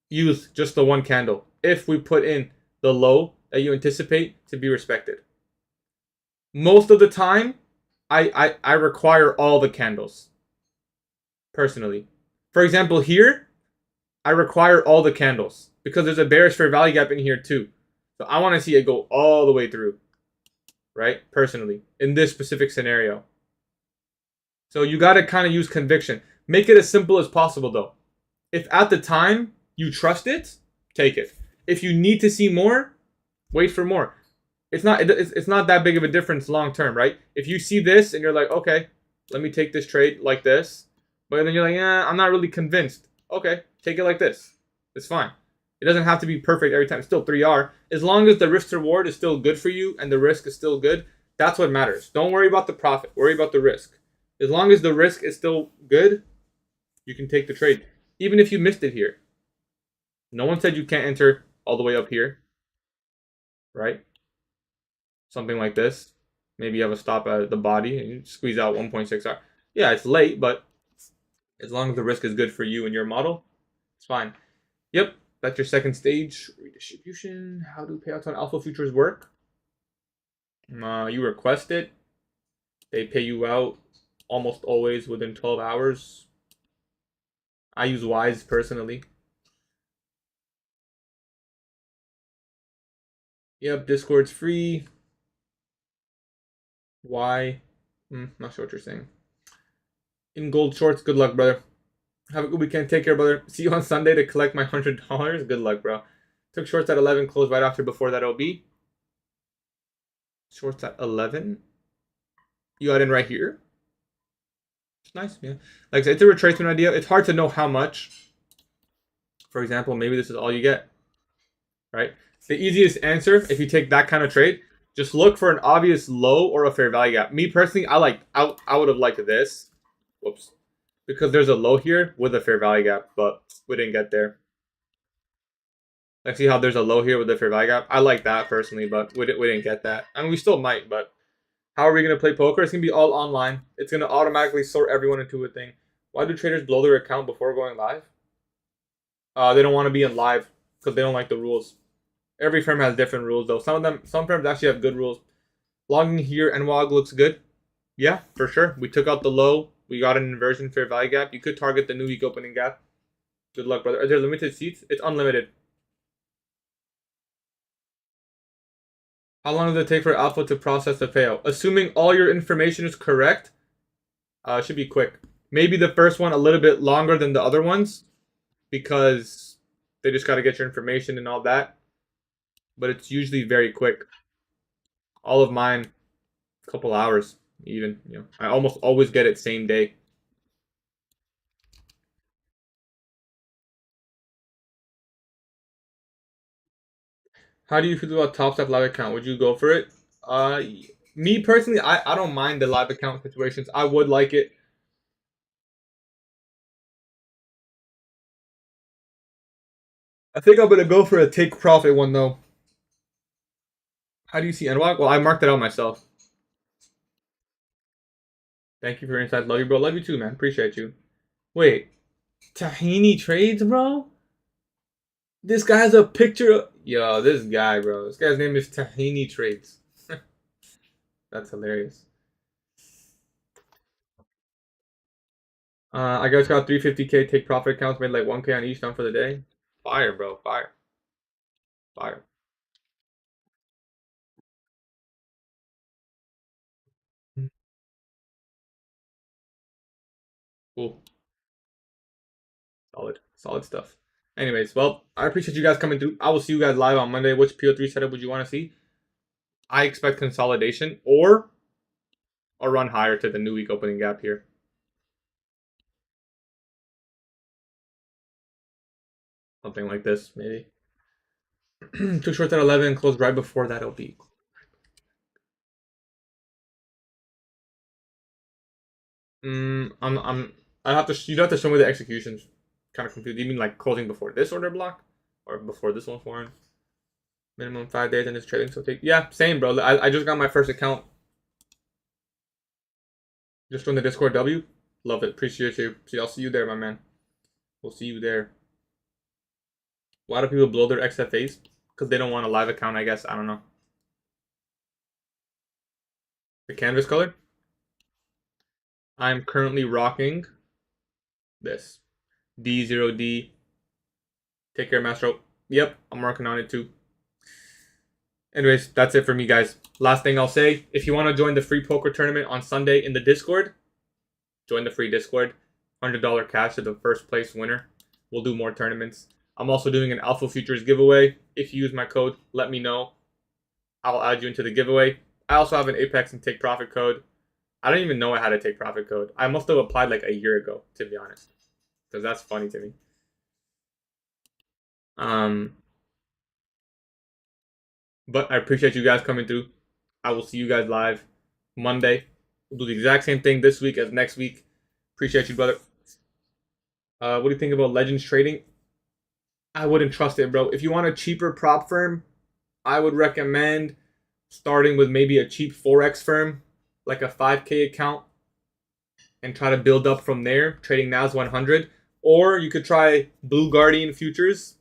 [SPEAKER 1] use just the one candle if we put in the low that you anticipate to be respected. Most of the time, I require all the candles, personally. For example, here, I require all the candles because there's a bearish fair value gap in here too. So I want to see it go all the way through, right? Personally, in this specific scenario. So you got to kind of use conviction. Make it as simple as possible though. If at the time you trust it, take it. If you need to see more, wait for more. It's not that big of a difference long term, right? If you see this and you're like, okay, let me take this trade like this, but then you're like, yeah, I'm not really convinced. Okay, take it like this. It's fine. It doesn't have to be perfect every time. It's still 3R. As long as the risk to reward is still good for you and the risk is still good, that's what matters. Don't worry about the profit. Worry about the risk. As long as the risk is still good, you can take the trade. Even if you missed it here. No one said you can't enter all the way up here. Right? Something like this. Maybe you have a stop at the body and you squeeze out 1.6R. Yeah, it's late, but as long as the risk is good for you and your model, it's fine. Yep, that's your second stage. Redistribution. How do payouts on alpha futures work? You request it. They pay you out almost always within 12 hours. I use Wise personally. Yep, Discord's free. Why? Not sure what you're saying. In gold shorts, good luck, brother. Have a good weekend. Take care, brother. See you on Sunday to collect my $100. Good luck, bro. Took shorts at 11, closed right after before that OB. Shorts at 11. You got in right here. It's nice, yeah. Like I said, it's a retracement idea. It's hard to know how much. For example, maybe this is all you get, right? The easiest answer, if you take that kind of trade, just look for an obvious low or a fair value gap. Me personally, I would have liked this. Whoops. Because there's a low here with a fair value gap, but we didn't get there. Like, see how there's a low here with a fair value gap? I like that personally, but we didn't get that. I mean, we still might, but how are we going to play poker? It's going to be all online. It's going to automatically sort everyone into a thing. Why do traders blow their account before going live? They don't want to be in live because they don't like the rules. Every firm has different rules, though. Some firms actually have good rules. Logging here, NWOG looks good. Yeah, for sure. We took out the low. We got an inversion fair value gap. You could target the new week opening gap. Good luck, brother. Are there limited seats? It's unlimited. How long does it take for Alpha to process the payout? Assuming all your information is correct, it should be quick. Maybe the first one a little bit longer than the other ones because they just got to get your information and all that. But it's usually very quick. All of mine, a couple hours even. I almost always get it same day. How do you feel about TopStep live account? Would you go for it? Me personally, I don't mind the live account situations. I would like it. I think I'm gonna go for a take profit one though. How do you see NWAC? Well, I marked it out myself. Thank you for your insight. Love you, bro. Love you too, man. Appreciate you. Wait, Tahini Trades, bro? This guy has a picture of... Yo, this guy, bro. This guy's name is Tahini Trades. That's hilarious. I guys got 350K take profit accounts, made like 1K on each done for the day. Fire, bro. Fire. Fire. Cool. Solid stuff. Anyways, well, I appreciate you guys coming through. I will see you guys live on Monday. Which PO3 setup would you want to see? I expect consolidation or a run higher to the new week opening gap here. Something like this, maybe. Took shorts at 11, closed right before that OB. I have to. You'd have to show me the executions. kind of confused. You mean like closing before this order block? Or before this one foreign? Minimum 5 days and it's trading, so take... Yeah, same, bro. I just got my first account. Just joined the Discord W. Love it. Appreciate you. See, I'll see you there, my man. We'll see you there. A lot of people blow their XFAs because they don't want a live account, I guess. I don't know. The canvas color? I'm currently rocking this. D0D. Take care, Mastro. Yep, I'm working on it too. Anyways, that's it for me, guys. Last thing I'll say, if you want to join the free poker tournament on Sunday in the Discord, join the free Discord. $100 cash to the first place winner. We'll do more tournaments. I'm also doing an Alpha Futures giveaway. If you use my code, let me know. I'll add you into the giveaway. I also have an Apex and Take Profit code. I don't even know I had a Take Profit code. I must have applied like a year ago, to be honest. Because that's funny to me. But I appreciate you guys coming through. I will see you guys live Monday. We'll do the exact same thing this week as next week. Appreciate you, brother. What do you think about Legends trading? I wouldn't trust it, bro. If you want a cheaper prop firm, I would recommend starting with maybe a cheap Forex firm, like a 5K account, and try to build up from there, trading NAS 100. Or you could try Blue Guardian Futures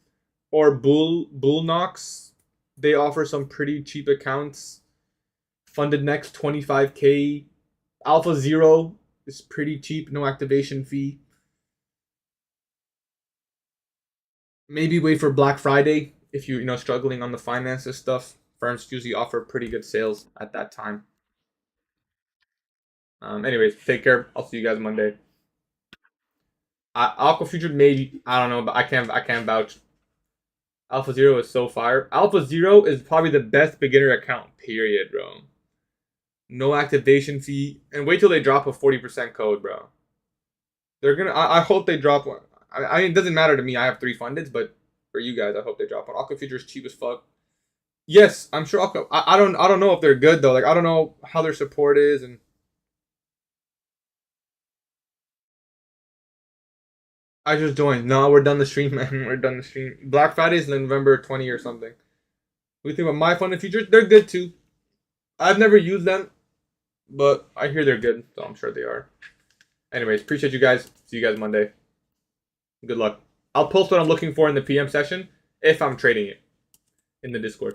[SPEAKER 1] or Bull Knox. They offer some pretty cheap accounts. Funded Next 25K. Alpha Zero is pretty cheap, no activation fee. Maybe wait for Black Friday if you're struggling on the finances stuff. Firms usually offer pretty good sales at that time. Anyways, take care. I'll see you guys Monday. Aqua Future maybe, I don't know, but I can't vouch. Alpha Zero is so fire. Alpha Zero is probably the best beginner account, period, bro. No activation fee. And wait till they drop a 40% code, bro. They're gonna I hope they drop one. I mean, it doesn't matter to me. I have 3 fundeds, but for you guys, I hope they drop one. Aqua Future is cheap as fuck. Yes, I'm sure Aqua. I don't know if they're good though. Like I don't know how their support is and. I just joined. No, we're done the stream, man. We're done the stream. Black Friday is November 20 or something. We think about my funded futures. They're good too. I've never used them, but I hear they're good, so I'm sure they are. Anyways, appreciate you guys. See you guys Monday. Good luck. I'll post what I'm looking for in the PM session if I'm trading it in the Discord.